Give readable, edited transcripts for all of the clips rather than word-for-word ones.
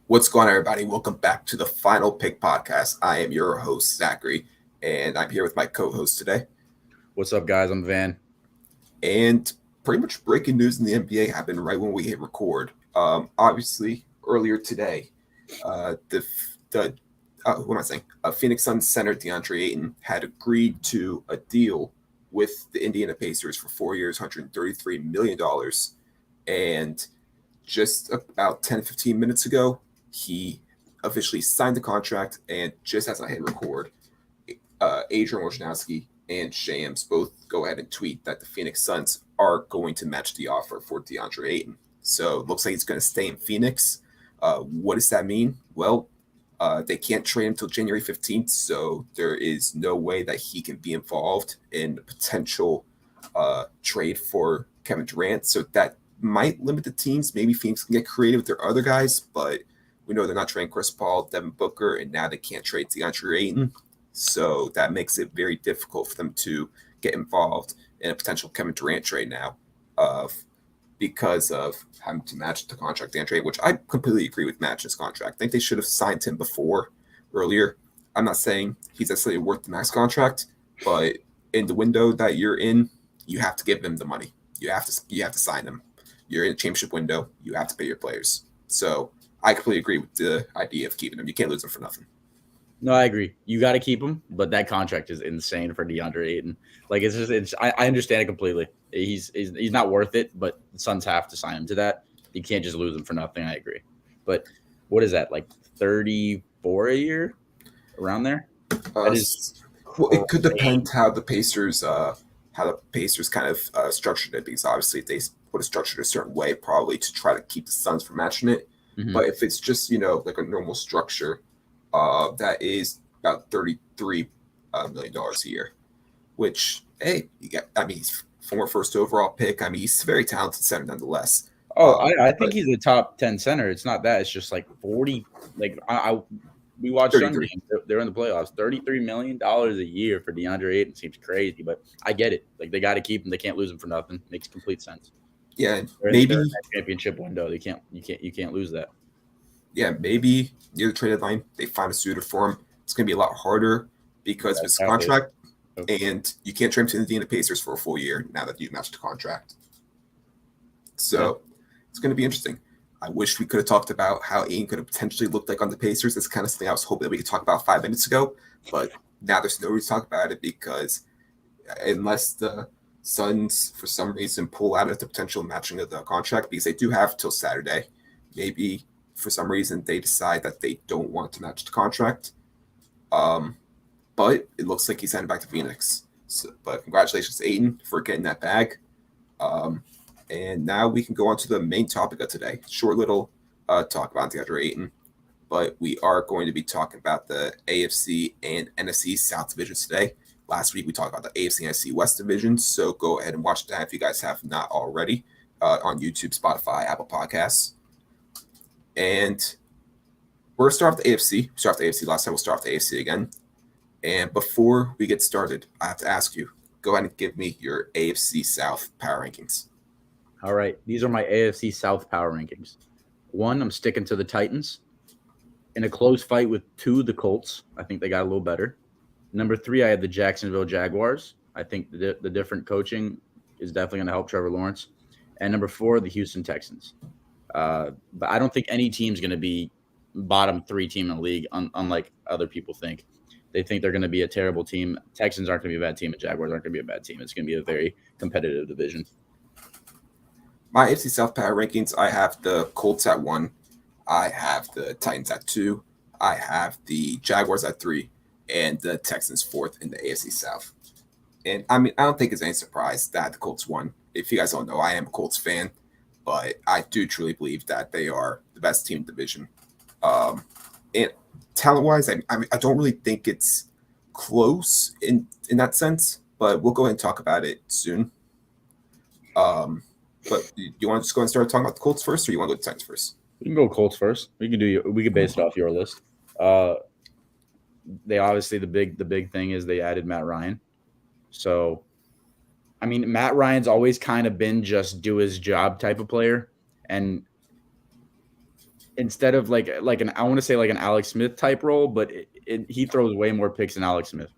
What's going on, everybody? Welcome back to the Final Pick Podcast. I am your host, Zachary, and I'm here with my co-host today. What's up, guys? I'm Van. And pretty much breaking news in the NBA happened right when we hit record. Obviously, earlier today, what am I saying? Phoenix Suns center DeAndre Ayton had agreed to a deal with the Indiana Pacers for 4 years, $133 million. And just about 10, 15 minutes ago, he officially signed the contract. And just as I hit record, Adrian Wojnarowski and Shams both go ahead and tweet that the Phoenix Suns are going to match the offer for DeAndre Ayton. So it looks like he's going to stay in Phoenix. What does that mean? Well, they can't trade him until January 15th, so there is no way that he can be involved in a potential trade for Kevin Durant. So that might limit the teams. Maybe Phoenix can get creative with their other guys, but we know they're not trading Chris Paul, Devin Booker, and now they can't trade DeAndre Ayton. So that makes it very difficult for them to get involved in a potential Kevin Durant trade now because of having to match the contract DeAndre Ayton, which I completely agree with matching his contract. I think they should have signed him earlier. I'm not saying he's necessarily worth the max contract, but in the window that you're in, you have to give him the money. You have to sign him. You're in a championship window. You have to pay your players. So I completely agree with the idea of keeping him. You can't lose him for nothing. No, I agree. You got to keep him, but that contract is insane for DeAndre Ayton. Like I understand it completely. He's not worth it, but the Suns have to sign him to that. You can't just lose him for nothing. I agree. But what is that, like 34 a year, around there? Well, it could depend how the Pacers kind of structured it, because obviously they would have structured it a certain way probably to try to keep the Suns from matching it. Mm-hmm. But if it's just like a normal structure, that is about $33 million a year, which, hey, he's former first overall pick. I mean, he's a very talented center nonetheless. I think he's a top 10 center. It's not that. It's just like 40. Like we watched some games. They're in the playoffs. $33 million a year for DeAndre Ayton seems crazy, but I get it. Like, they got to keep him. They can't lose him for nothing. Makes complete sense. Yeah, they're in that championship window. You can't lose that. Yeah, maybe near the trade deadline they find a suitor for him. It's going to be a lot harder because of his contract, and you can't trade him to the Indiana Pacers for a full year now that you matched the contract. So it's going to be interesting. I wish we could have talked about how Ayton could have potentially looked like on the Pacers. That's kind of something I was hoping that we could talk about 5 minutes ago, but now there's no reason to talk about it, because unless the Suns for some reason pull out of the potential matching of the contract, because they do have till Saturday, maybe for some reason they decide that they don't want to match the contract. But it looks like he's heading back to Phoenix. So, but congratulations to Ayton for getting that bag. And now we can go on to the main topic of today. Short little talk about DeAndre Ayton, but we are going to be talking about the AFC and NFC South divisions today. Last week we talked about the AFC and NFC West divisions, so go ahead and watch that if you guys have not already on YouTube, Spotify, Apple Podcasts. And we're going to start off the AFC. We started off the AFC last time. We'll start off the AFC again. And before we get started, I have to ask you, go ahead and give me your AFC South power rankings. All right. These are my AFC South power rankings. 1, I'm sticking to the Titans. In a close fight with 2, the Colts. I think they got a little better. Number 3, I have the Jacksonville Jaguars. I think the different coaching is definitely going to help Trevor Lawrence. And number 4, the Houston Texans. But I don't think any team's going to be bottom 3 team in the league, unlike other people think. They think they're going to be a terrible team. Texans aren't going to be a bad team, and Jaguars aren't going to be a bad team. It's going to be a very competitive division. My AFC South power rankings, I have the Colts at 1. I have the Titans at 2. I have the Jaguars at 3, and the Texans 4th in the AFC South. And I mean, I don't think it's any surprise that the Colts won. If you guys don't know, I am a Colts fan, but I do truly believe that they are the best team in the division. And talent-wise, I don't really think it's close in that sense, but we'll go ahead and talk about it soon. But you want to just go and start talking about the Colts first, or you want to go to the Titans first? We can go Colts first. We can base it off your list. They obviously the big thing is they added Matt Ryan. So, I mean, Matt Ryan's always kind of been just do his job type of player, and instead of like an I want to say like an Alex Smith type role, but he throws way more picks than Alex Smith.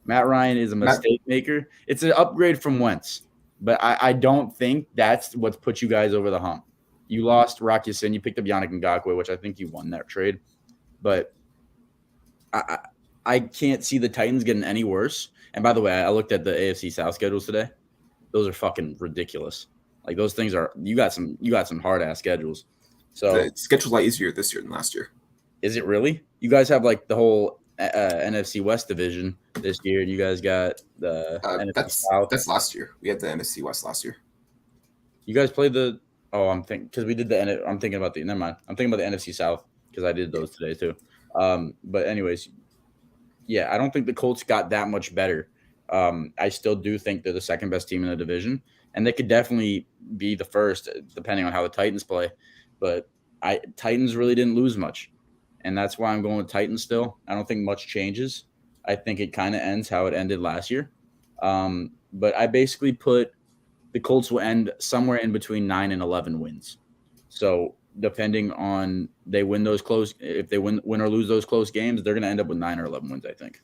Matt Ryan is a Matt, mistake maker. It's an upgrade from Wentz, but I don't think that's what's put you guys over the hump. You lost Rocky Sin, you picked up Yannick Ngakoue, which I think you won that trade, but I can't see the Titans getting any worse. And by the way, I looked at the AFC South schedules today. Those are fucking ridiculous. Like those things are you got some hard ass schedules. So the schedule's a lot easier this year than last year. Is it really? You guys have like the whole NFC West division this year. You guys got the NFC South. That's last year. We had the NFC West last year. You guys played the. Oh, I'm thinking because we did the. I'm thinking about the. Never mind. I'm thinking about the NFC South because I did those today too. But anyways, yeah, I don't think the Colts got that much better. I still do think they're the second best team in the division, and they could definitely be the first depending on how the Titans play. But Titans really didn't lose much, and that's why I'm going with Titans still. I don't think much changes. I think it kind of ends how it ended last year. But I basically put the Colts will end somewhere in between 9 and 11 wins. So depending on they win those close, if they win or lose those close games, they're going to end up with 9 or 11 wins, I think.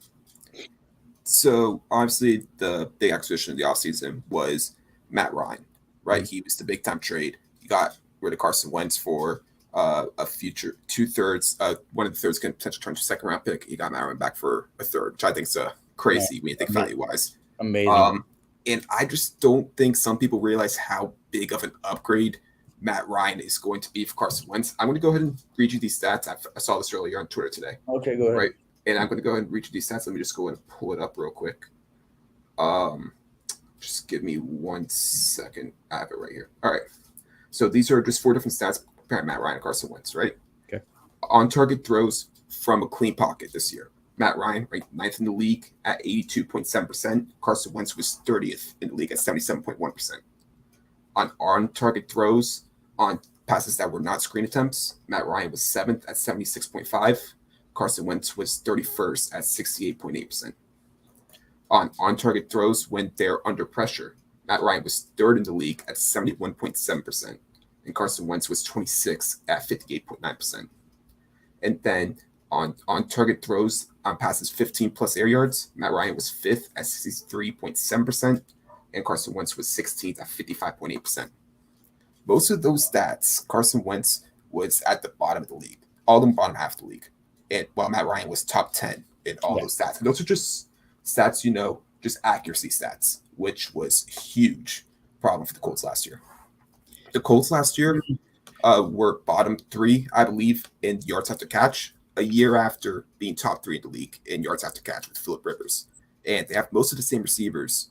So obviously the big acquisition of the offseason was Matt Ryan, right? He was the big time trade. You got rid of Carson Wentz for a future 2/3. One of the thirds can potentially turn to second round pick. You got Matt Ryan back for a third, which I think is crazy when you think value wise. Amazing. And I just don't think some people realize how big of an upgrade Matt Ryan is going to be for Carson Wentz. I'm going to go ahead and read you these stats. I saw this earlier on Twitter today. Okay, go ahead. Right. And I'm going to go ahead and read you these stats. Let me just go and pull it up real quick. Just give me 1 second. I have it right here. All right. So these are just 4 different stats comparing Matt Ryan and Carson Wentz, right? Okay. On target throws from a clean pocket this year. Matt Ryan ranked 9th in the league at 82.7%. Carson Wentz was 30th in the league at 77.1%. On target throws on passes that were not screen attempts, Matt Ryan was 7th at 76.5%. Carson Wentz was 31st at 68.8%. On target throws when they're under pressure, Matt Ryan was 3rd in the league at 71.7%, and Carson Wentz was 26th at 58.9%. And then on target throws on passes 15 plus air yards, Matt Ryan was 5th at 63.7%, and Carson Wentz was 16th at 55.8%. Most of those stats, Carson Wentz was at the bottom of the league, all of them bottom half of the league. And while Matt Ryan was top 10 in all those stats. And those are just stats, just accuracy stats, which was a huge problem for the Colts last year. The Colts last year were bottom 3, I believe, in yards after catch, a year after being top 3 in the league in yards after catch with Phillip Rivers. And they have most of the same receivers.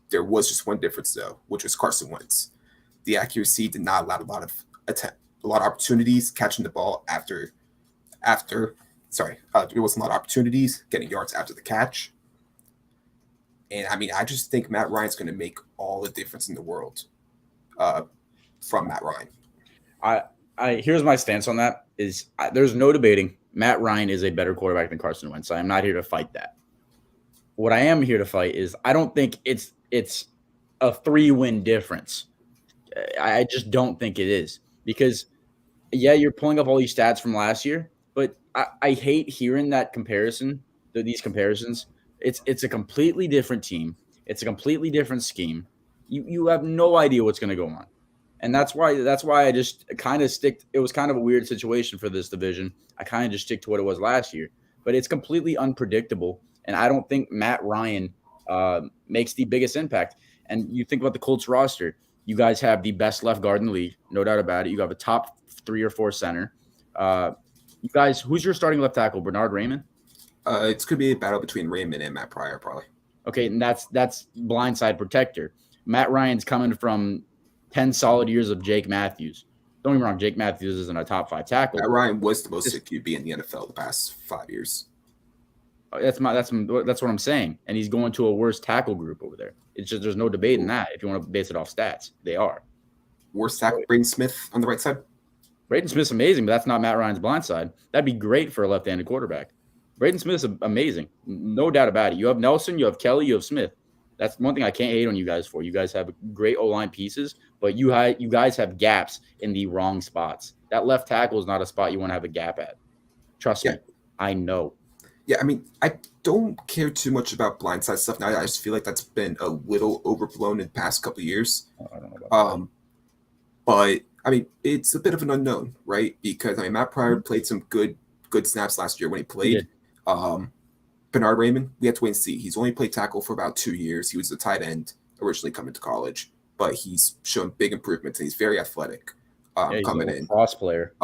There was just one difference, though, which was Carson Wentz. The accuracy did not allow a lot of opportunities catching the ball there wasn't a lot of opportunities getting yards after the catch. And I just think Matt Ryan's going to make all the difference in the world from Matt Ryan. Here's my stance on that there's no debating. Matt Ryan is a better quarterback than Carson Wentz. I am not here to fight that. What I am here to fight is I don't think it's a 3-win difference. I just don't think it is because, you're pulling up all these stats from last year, but I hate hearing that comparison, these comparisons. It's a completely different team. It's a completely different scheme. You have no idea what's going to go on. And that's why I just kind of stick. It was kind of a weird situation for this division. I kind of just stick to what it was last year. But it's completely unpredictable. And I don't think Matt Ryan makes the biggest impact. And you think about the Colts roster. You guys have the best left guard in the league, no doubt about it. You have a top 3 or 4 center. You guys, who's your starting left tackle? Bernard Raymond? It's going to be a battle between Raymond and Matt Pryor, probably. Okay, and that's blindside protector. Matt Ryan's coming from 10 solid years of Jake Matthews. Don't get me wrong, Jake Matthews isn't a top 5 tackle. Matt Ryan was the most QB in the NFL the past 5 years. That's what I'm saying. And he's going to a worse tackle group over there. It's just there's no debate in that. If you want to base it off stats, they are. Worst tackle, Braden Smith on the right side. Braden Smith's amazing, but that's not Matt Ryan's blind side. That'd be great for a left-handed quarterback. Braden Smith's amazing, no doubt about it. You have Nelson, you have Kelly, you have Smith. That's one thing I can't hate on you guys for. You guys have great O-line pieces, but you guys have gaps in the wrong spots. That left tackle is not a spot you want to have a gap at. Trust Yeah. me, I know. Yeah, I mean, I don't care too much about blindside stuff now. I just feel like that's been a little overblown in the past couple of years. I don't know about that. But I mean, it's a bit of an unknown, right? Because I mean, Matt Pryor played some good snaps last year when he played. Bernard Raymond, we have to wait and see. He's only played tackle for about 2 years. He was a tight end originally coming to college, but he's shown big improvements and he's very athletic He's coming a in. cross player.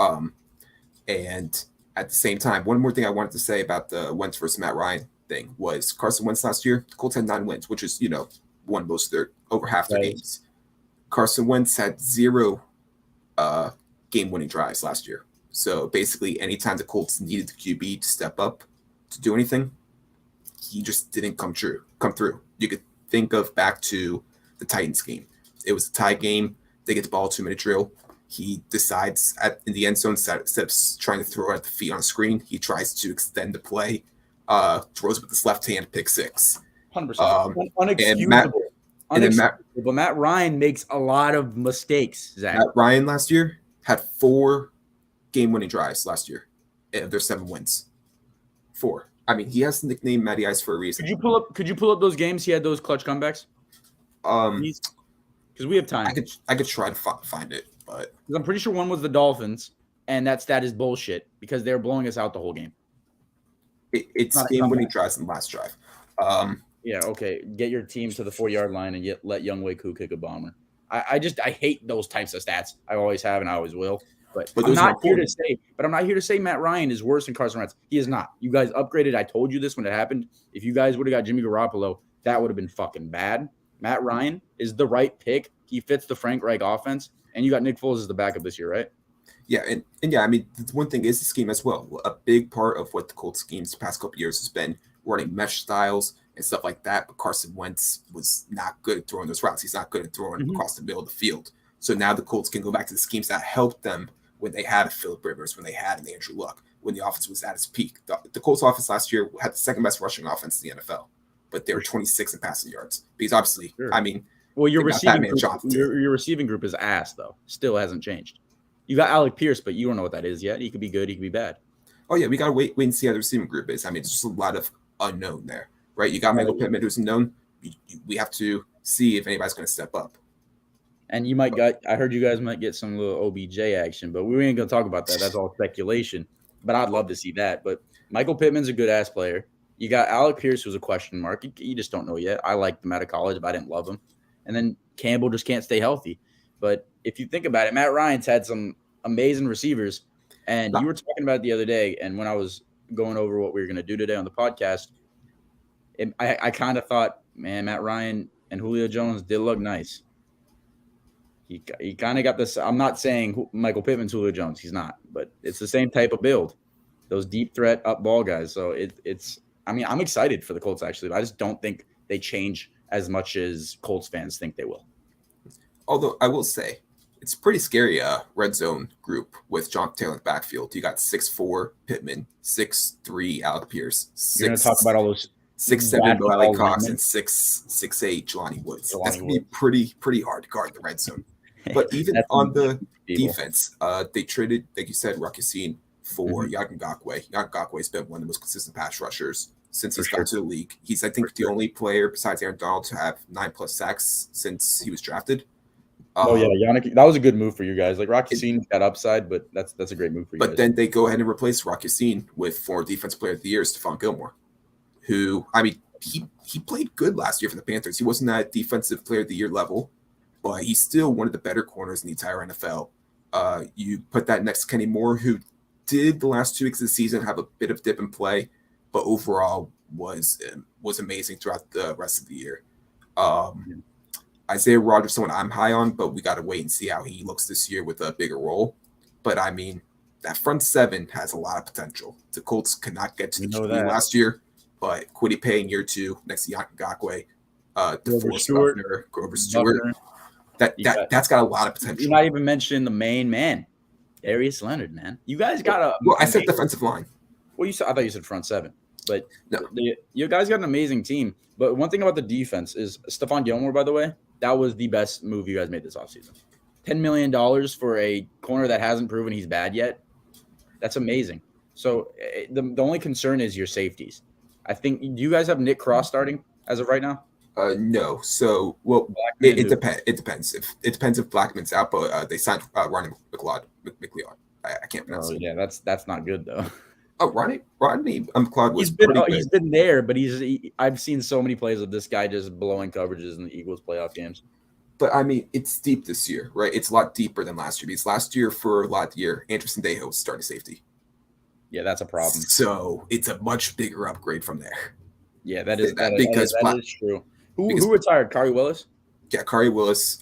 And at the same time, one more thing I wanted to say about the Wentz versus Matt Ryan thing was Carson Wentz last year, the Colts had 9 wins, which is, won most of their over half their games. Carson Wentz had 0 game-winning drives last year. So basically, anytime the Colts needed the QB to step up to do anything, he just didn't come through. You could think of back to the Titans game. It was a tie game. They get the ball 2-minute drill. He decides in the end zone, instead of trying to throw it at the feet on screen, he tries to extend the play, throws with his left hand, pick 6. 100%. Unexcusable. But Matt Ryan makes a lot of mistakes, Zach. Matt Ryan last year had 4 game-winning drives last year. There's 7 wins. 4. I mean, he has the nickname Matty Ice for a reason. Could you pull up those games he had those clutch comebacks? Because we have time. I could try to find it, but I'm pretty sure one was the Dolphins, and that stat is bullshit because they were blowing us out the whole game. It's game-winning drives in the last drive. Yeah, okay. Get your team to the 4-yard line and let Young Wei Koo kick a bomber. I hate those types of stats. I always have and I always will. But I'm not here to say Matt Ryan is worse than Carson Wentz. He is not. You guys upgraded. I told you this when it happened. If you guys would have got Jimmy Garoppolo, that would have been fucking bad. Matt Ryan is the right pick. He fits the Frank Reich offense. And you got Nick Foles as the backup this year, right? Yeah, and yeah, I mean, one thing is the scheme as well. A big part of what the Colts schemes the past couple of years has been running mesh styles and stuff like that. But Carson Wentz was not good at throwing those routes. He's not good at throwing across the middle of the field. So now the Colts can go back to the schemes that helped them when they had a Phillip Rivers, when they had an Andrew Luck, when the offense was at its peak. The Colts offense last year had the second best rushing offense in the NFL, but they were 26 in passing yards. Because obviously, I mean, well, your receiving group is ass though. Still hasn't changed. You got Alec Pierce, but you don't know what that is yet. He could be good. He could be bad. Oh yeah, we gotta wait and see how the receiving group is. I mean, it's just a lot of unknown there, right? You got Michael Pittman, who's unknown. We have to see if anybody's going to step up. And I heard you guys might get some little OBJ action, but we ain't going to talk about that. That's all speculation. But I'd love to see that. But Michael Pittman's a good ass player. You got Alec Pierce, who's a question mark. You just don't know yet. I liked him out of college, but I didn't love him. And then Campbell just can't stay healthy. But if you think about it, Matt Ryan's had some amazing receivers. And you were talking about it the other day, and when I was going over what we were going to do today on the podcast, I kind of thought, man, Matt Ryan and Julio Jones did look nice. He kind of got this. I'm not saying Michael Pittman's Julio Jones. He's not. But it's the same type of build. Those deep threat up ball guys. So it's – I mean, I'm excited for the Colts, actually. But I just don't think they change as much as Colts fans think they will. Although I will say, it's a pretty scary red zone group with John Taylor in the backfield. You got 6'4" Pittman, 6'3" Alec Pierce. You're going to talk about all those 6'7" Riley Cox and 6'8" Jelani Woods. That's going to be pretty hard to guard the red zone. But even on the defense, they traded, like you said, Rakusine for Yannick Ngakoue. Yannick Ngakoue has been one of the most consistent pass rushers since he's got to the league. He's, I think, the only player besides Aaron Donald to have 9+ sacks since he was drafted. Yannick, that was a good move for you guys. Like Rakusine got upside, but that's a great move for you guys. But then they go ahead and replace Rakusine with former Defensive Player of the Year, Stefan Gilmore, who, I mean, he played good last year for the Panthers. He wasn't at Defensive Player of the Year level, but he's still one of the better corners in the entire NFL. You put that next to Kenny Moore, who did the last 2 weeks of the season have a bit of dip in play, but overall was amazing throughout the rest of the year. Isaiah Rodgers, someone I'm high on, but we got to wait and see how he looks this year with a bigger role. But I mean, that front seven has a lot of potential. The Colts could not get to the QB last year, but Kwity Paye in year 2 next to Yannick Ngakoue, DeForest Buckner, Grover Stewart. That's got a lot of potential. You're not even mentioning the main man, Darius Leonard, man. You guys got a. Well, I said defensive line. Well, I thought you said front seven, but no. You guys got an amazing team. But one thing about the defense is Stefan Gilmore, by the way, that was the best move you guys made this offseason. $10 million for a corner that hasn't proven he's bad yet. That's amazing. So the only concern is your safeties. I think, do you guys have Nick Cross starting as of right now? No. So, well, Blackman it depends. It depends if Blackman's out, but they signed Ronnie McLeod. I can't pronounce it. Yeah, that's not good though. Oh, Ronnie McLeod was he's been there, but I've seen so many plays of this guy just blowing coverages in the Eagles playoff games. But I mean, it's deep this year, right? It's a lot deeper than last year because last year for a lot of the year, Anderson Dejo was starting safety. Yeah, that's a problem. So it's a much bigger upgrade from there. Yeah, that is true. Who retired? Kari Willis? Yeah, Kari Willis.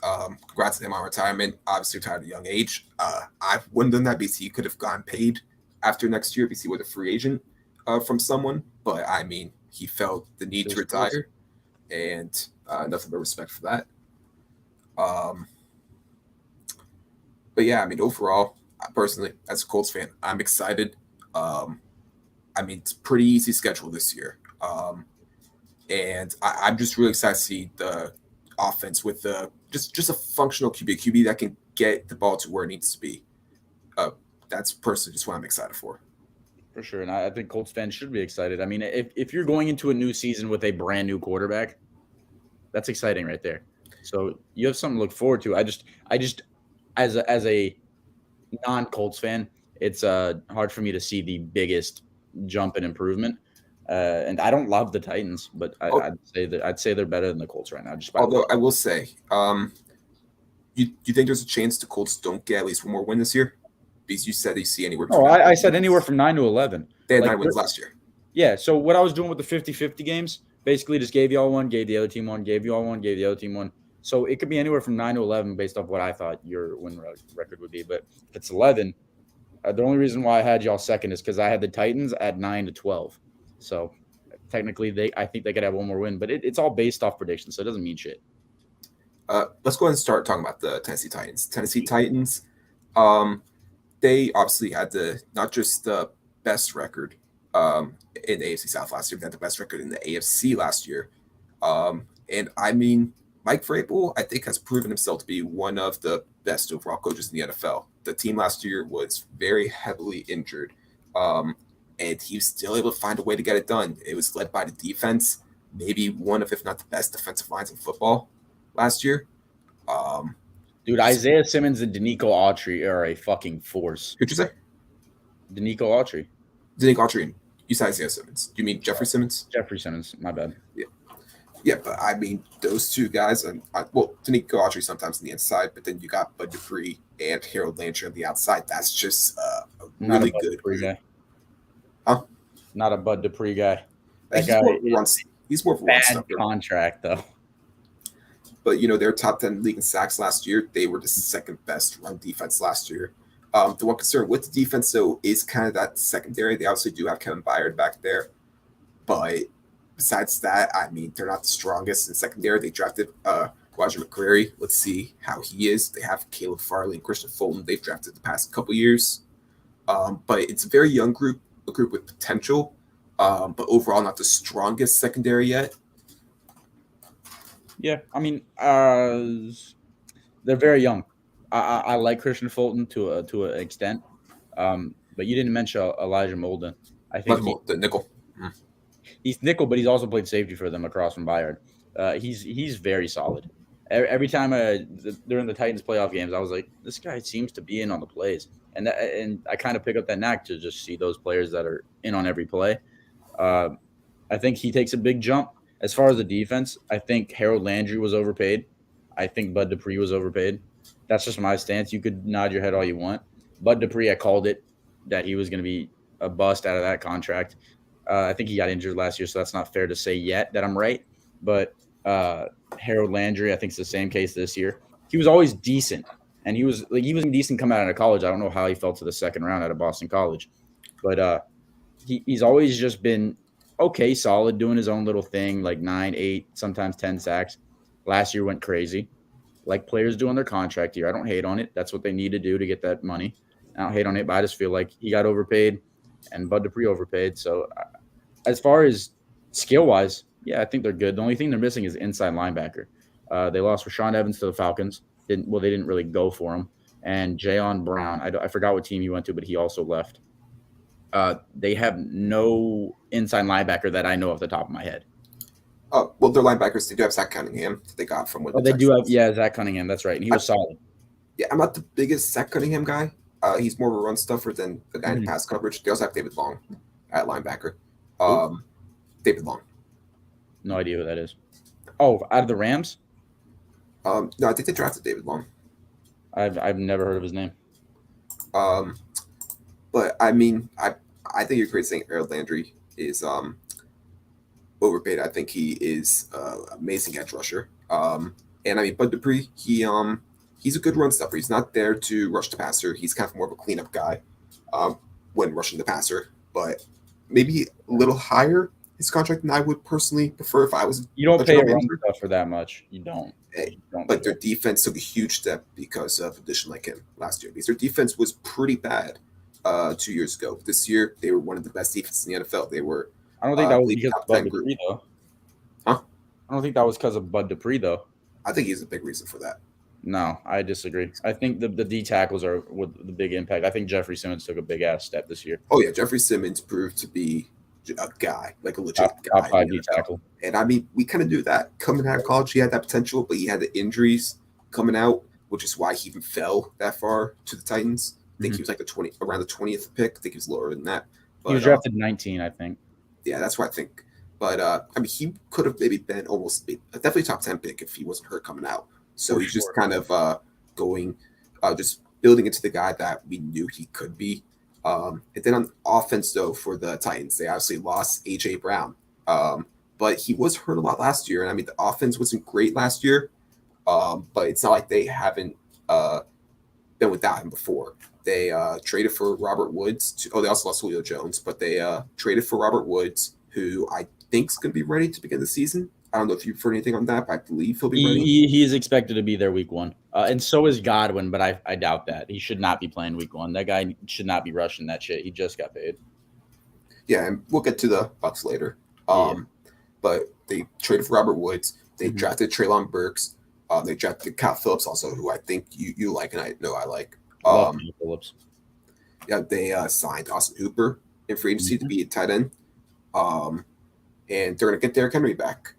Congrats to him on retirement. Obviously retired at a young age. I wouldn't have done that because he could have gotten paid after next year because he was a free agent from someone. But I mean, he felt the need to retire, and nothing but respect for that. But yeah, I mean, overall, personally, as a Colts fan, I'm excited. I mean, it's a pretty easy schedule this year. And I'm just really excited to see the offense with just a functional QB that can get the ball to where it needs to be. That's personally just what I'm excited for. For sure, and I think Colts fans should be excited. I mean, if you're going into a new season with a brand new quarterback, that's exciting right there. So you have something to look forward to. I just as a non-Colts fan, it's hard for me to see the biggest jump in improvement. And I don't love the Titans, but I'd say they're better than the Colts right now. Although I will say, you think there's a chance the Colts don't get at least one more win this year? Because you said you see anywhere. Oh, I said anywhere from 9 to 11. They had 9 wins last year. Yeah. So what I was doing with the 50-50 games, basically just gave y'all one, gave the other team one, gave y'all one, gave the other team one. So it could be anywhere from 9 to 11 based off what I thought your win record would be. But if it's 11, the only reason why I had y'all second is because I had the Titans at 9 to 12. So technically, I think they could have one more win. But it's all based off predictions, so it doesn't mean shit. Let's go ahead and start talking about the Tennessee Titans. They obviously had not just the best record in the AFC South last year, they had the best record in the AFC last year. And I mean, Mike Vrabel, I think, has proven himself to be one of the best overall coaches in the NFL. The team last year was very heavily injured, and he was still able to find a way to get it done. It was led by the defense, maybe one of, if not the best defensive lines in football last year. Dude, Isaiah Simmons and Danico Autry are a fucking force. Who'd you say? Danico Autry. You said Isaiah Simmons. Do you mean Jeffrey Simmons? Jeffrey Simmons, my bad. Yeah, but I mean, those two guys, Danico Autry sometimes on the inside, but then you got Bud Dupree and Harold Landry on the outside. That's just a really good guy. Huh? Not a Bud Dupree guy. He's more of a run stuffer. Contract, though. But, they're top 10 league in sacks last year. They were the second best run defense last year. The one concern with the defense, though, is kind of that secondary. They obviously do have Kevin Byard back there. But besides that, I mean, they're not the strongest in secondary. They drafted Roger McCreary. Let's see how he is. They have Caleb Farley and Christian Fulton. They've drafted the past couple years. But it's a very young group, a group with potential, but overall not the strongest secondary yet. Yeah, I mean, they're very young. I like Christian Fulton to an extent, but you didn't mention Elijah Molden. I think the nickel. He's nickel, but he's also played safety for them across from Byard. He's very solid. Every time during the Titans playoff games, I was like, this guy seems to be in on the plays, and I kind of pick up that knack to just see those players that are in on every play. I think he takes a big jump. As far as the defense, I think Harold Landry was overpaid. I think Bud Dupree was overpaid. That's just my stance. You could nod your head all you want. Bud Dupree, I called it that he was going to be a bust out of that contract. I think he got injured last year, so that's not fair to say yet that I'm right. But Harold Landry, I think it's the same case this year. He was always decent, and he was decent coming out of college. I don't know how he fell to the second round out of Boston College, but he's always just been okay, solid, doing his own little thing, like 9, 8, sometimes 10 sacks. Last year went crazy, like players do on their contract year. I don't hate on it. That's what they need to do to get that money. I don't hate on it, but I just feel like he got overpaid and Bud Dupree overpaid. So as far as skill-wise, yeah, I think they're good. The only thing they're missing is inside linebacker. They lost Rashawn Evans to the Falcons. They didn't really go for him. And Jayon Brown, I forgot what team he went to, but he also left. They have no inside linebacker that I know off the top of my head. Well, their linebackers, they do have Zach Cunningham that they got from Oh, they do have, Zach Cunningham. That's right. And he was solid. Yeah, I'm not the biggest Zach Cunningham guy. He's more of a run stuffer than a guy in pass coverage. They also have David Long at linebacker. David Long. No idea who that is. Oh, out of the Rams? No, I think they drafted David Long. I've never heard of his name. But I mean, I think you're great saying Harold Landry is overpaid. I think he is amazing edge rusher. And I mean, Bud Dupree, he's a good run stuffer. He's not there to rush the passer. He's kind of more of a cleanup guy when rushing the passer, but maybe a little higher his contract than I would personally prefer if I was. You don't pay a run stuffer that much. You don't. But their defense took a huge step because of addition like him last year. Because their defense was pretty bad 2 years ago. This year, they were one of the best defenses in the NFL. They were. I don't think that was because of Bud Dupree, though. Huh? I don't think that was because of Bud Dupree, though. I think he's a big reason for that. No, I disagree. I think the D tackles are with the big impact. I think Jeffrey Simmons took a big ass step this year. Oh yeah, Jeffrey Simmons proved to be a guy, like a legit guy. Top 5 D tackle. And I mean, we kind of knew that coming out of college. He had that potential, but he had the injuries coming out, which is why he even fell that far to the Titans. I think he was like around the 20th pick. I think he was lower than that. But, he was drafted 19, I think. Yeah, that's what I think. But I mean, he could have maybe been definitely top 10 pick if he wasn't hurt coming out. So he's just kind of just building into the guy that we knew he could be. And then on offense, though, for the Titans, they obviously lost A.J. Brown. But he was hurt a lot last year. And I mean, the offense wasn't great last year. But it's not like they haven't been without him before. They traded for Robert Woods. They also lost Julio Jones. But they traded for Robert Woods, who I think is going to be ready to begin the season. I don't know if you've heard anything on that, but I believe he'll be ready. He is expected to be there week 1. And so is Godwin, but I doubt that. He should not be playing week 1. That guy should not be rushing that shit. He just got paid. Yeah, and we'll get to the Bucs later. But they traded for Robert Woods. They drafted Treylon Burks. They drafted Cal Phillips also, who I think you like and I know I like. Love Phillips. Yeah, they signed Austin Hooper in free agency to be a tight end. And they're going to get Derrick Henry back.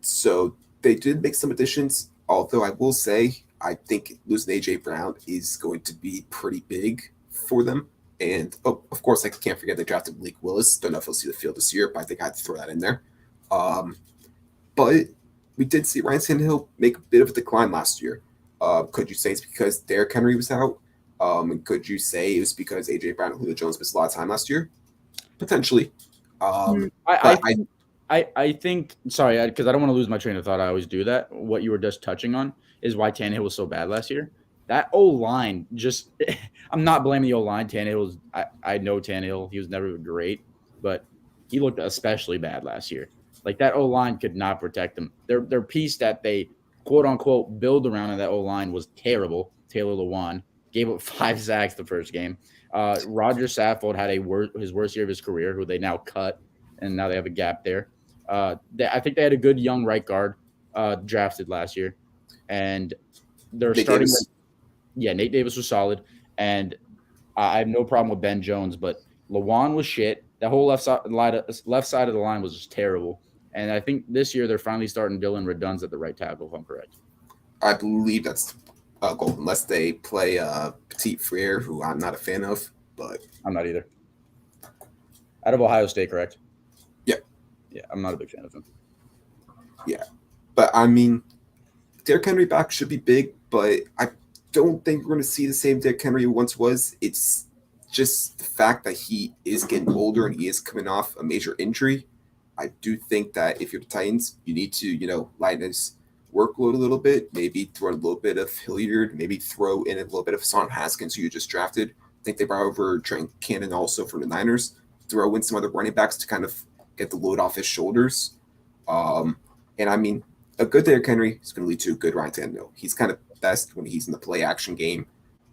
So they did make some additions, although I will say I think losing A.J. Brown is going to be pretty big for them. And, of course, I can't forget they drafted Malik Willis. Don't know if he'll see the field this year, but I think I had to throw that in there. But we did see Ryan Tannehill make a bit of a decline last year. Could you say it's because Derrick Henry was out? And could you say it was because A.J. Brown and Julio Jones missed a lot of time last year? Potentially. I think, sorry, because I don't want to lose my train of thought. I always do that. What you were just touching on is why Tannehill was so bad last year. That O-line just – I'm not blaming the O-line. Tannehill was – I know Tannehill. He was never great, but he looked especially bad last year. Like, that O-line could not protect him. Their piece that they, quote-unquote, build around in that O-line was terrible. Taylor Lewan gave up 5 sacks the first game. Roger Saffold had his worst year of his career, who they now cut, and now they have a gap there. I think they had a good young right guard drafted last year, and they're starting. Nate Davis was solid, and I have no problem with Ben Jones, but Lewan was shit. That whole left side of the line was just terrible, and I think this year they're finally starting Dylan Redunz at the right tackle, if I'm correct. I believe that's goal, unless they play Petit Frere, who I'm not a fan of, but I'm not either. Out of Ohio State, correct? Yeah, I'm not a big fan of him. Yeah. But, I mean, Derrick Henry back should be big, but I don't think we're going to see the same Derrick Henry once was. It's just the fact that he is getting older and he is coming off a major injury. I do think that if you're the Titans, you need to, lighten his workload a little bit, maybe throw in a little bit of Hilliard, maybe throw in a little bit of Hassan Haskins, who you just drafted. I think they brought over Trent Cannon also from the Niners. Throw in some other running backs to kind of get the load off his shoulders. And I mean, a good Derrick Henry is going to lead to a good Ryan Tannehill. He's kind of best when he's in the play action game.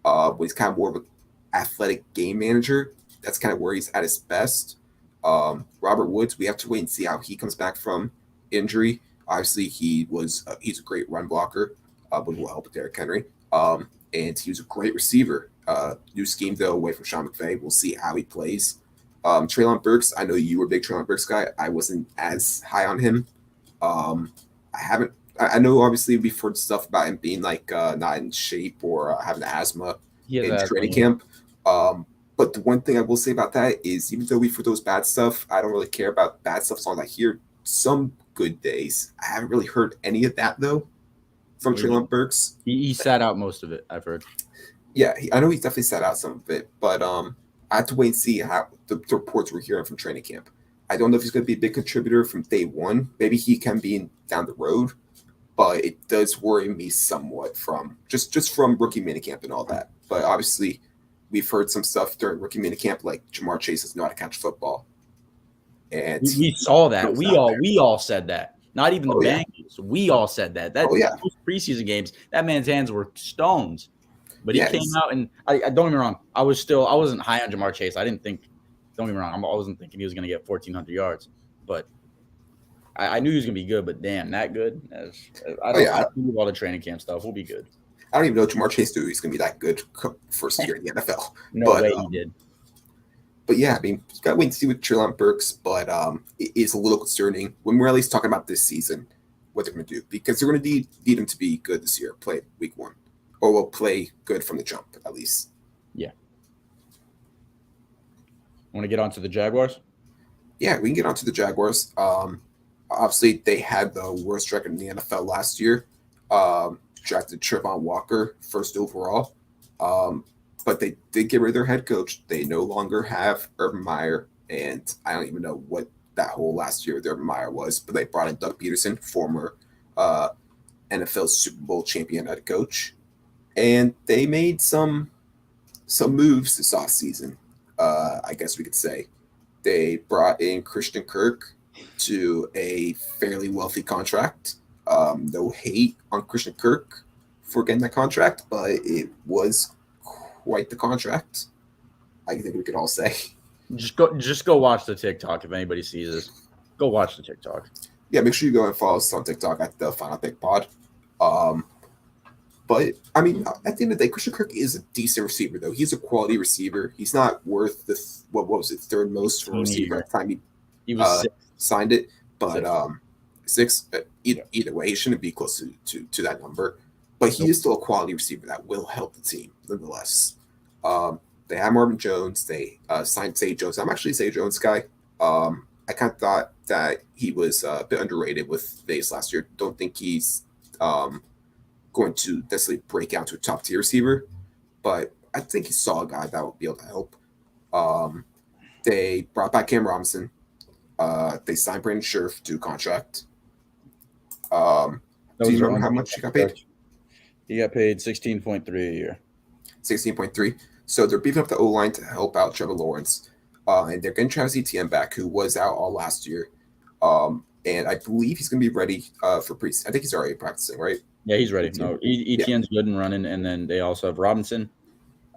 When he's kind of more of an athletic game manager, that's kind of where he's at his best. Robert Woods, we have to wait and see how he comes back from injury. Obviously, he's a great run blocker. which will help with Derrick Henry. And he was a great receiver. New scheme, though, away from Sean McVay. We'll see how he plays. Treylon Burks, I know you were a big Treylon Burks guy. I wasn't as high on him. I know obviously we've heard stuff about him being like not in shape or having asthma in training camp. But the one thing I will say about that is even though we've heard those bad stuff, I don't really care about bad stuff as long as I hear some good days. I haven't really heard any of that though from Treylon Burks. He sat out most of it, I've heard. Yeah, I know he definitely sat out some of it, but I have to wait and see how the reports we're hearing from training camp. I don't know if he's going to be a big contributor from day one. Maybe he can be down the road, but it does worry me somewhat from just from rookie minicamp and all that. But obviously, we've heard some stuff during rookie minicamp, like Jamar Chase doesn't know how to catch football, and we saw that. We all said that. Not even the Bengals. We all said that. Those preseason games, that man's hands were stones. But he came out and I don't get me wrong. I wasn't high on Jamar Chase. Don't get me wrong. I wasn't thinking he was going to get 1,400 yards, but I knew he was going to be good. But damn, that good. I don't do all the training camp stuff. We'll be good. I don't even know Jamar Chase knew he's going to be that good first year in the NFL. No way he did. But yeah, I mean, got to wait and see with Treylon Burks. But it is a little concerning when we're at least talking about this season, what they're going to do, because they're going to need him to be good this year, play week one, or will play good from the jump at least. Yeah. Want to get on to the Jaguars? Yeah, we can get on to the Jaguars. Obviously, they had the worst record in the NFL last year. Drafted Trevon Walker first overall. But they did get rid of their head coach. They no longer have Urban Meyer, and I don't even know what that whole last year with Urban Meyer was, but they brought in Doug Peterson, former NFL Super Bowl champion head coach. And they made some moves this offseason, I guess we could say. They brought in Christian Kirk to a fairly wealthy contract. No hate on Christian Kirk for getting that contract, but it was quite the contract, I think we could all say. Just go watch the TikTok if anybody sees this. Go watch the TikTok. Yeah, make sure you go and follow us on TikTok at the Final Pick Pod. But I mean, at the end of the day, Christian Kirk is a decent receiver, though. He's a quality receiver. He's not worth the what was it, third most for a receiver at the time he was signed it, but six. Either way, he shouldn't be close to that number. But he is still a quality receiver that will help the team, nonetheless. They have Marvin Jones. They signed Zay Jones. I'm actually a Zay Jones guy. I kind of thought that he was a bit underrated with Vegas last year. Don't think he's going to necessarily break out to a top-tier receiver, but I think he saw a guy that would be able to help. They brought back Cam Robinson. They signed Brandon Scherf to a contract. Do you remember how much he got paid? He got paid $16.3 a year. 16.3. So they're beefing up the O-line to help out Trevor Lawrence. And they're getting Travis Etienne back, who was out all last year. And I believe he's going to be ready for preseason. I think he's already practicing, right? Yeah, he's ready. No, Etienne's good and running. And then they also have Robinson.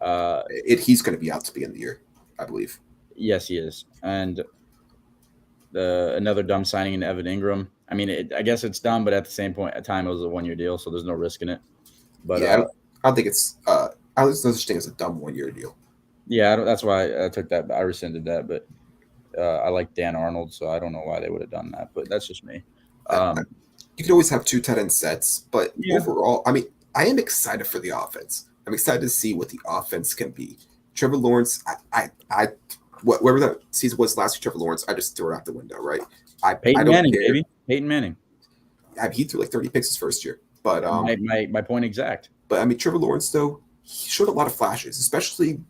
He's going to be out to begin the year, I believe. Yes, he is. And another dumb signing in Evan Ingram. I mean, I guess it's dumb, but at the same point at time, it was a 1-year deal, so there's no risk in it. But yeah, I don't think it's I don't think it's a dumb 1-year deal. Yeah, that's why I took that. I rescinded that, but I like Dan Arnold, so I don't know why they would have done that. But that's just me. You can always have 2 tight end sets, but overall, I mean, I am excited for the offense. I'm excited to see what the offense can be. Trevor Lawrence, whatever that season was last year, Trevor Lawrence, I just threw it out the window, right? Peyton Manning, baby. Peyton Manning. He threw like 30 picks his first year. But my point exact. But I mean, Trevor Lawrence, though, he showed a lot of flashes, especially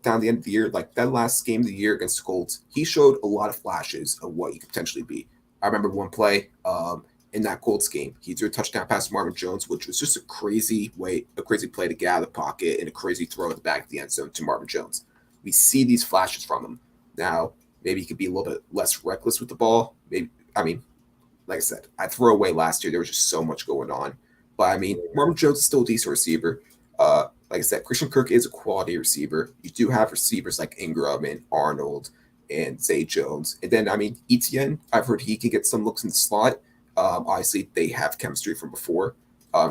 down the end of the year. Like that last game of the year against the Colts, he showed a lot of flashes of what he could potentially be. I remember one play in that Colts game. He threw a touchdown pass to Marvin Jones, which was just a crazy play to get out of the pocket and a crazy throw at the back of the end zone to Marvin Jones. We see these flashes from him. Now, maybe he could be a little bit less reckless with the ball. Maybe, I mean, like I said, I threw away last year. There was just so much going on. But, I mean, Marvin Jones is still a decent receiver. Like I said, Christian Kirk is a quality receiver. You do have receivers like Ingram and Arnold and Zay Jones. And then, I mean, Etienne, I've heard he can get some looks in the slot. Obviously, they have chemistry from before.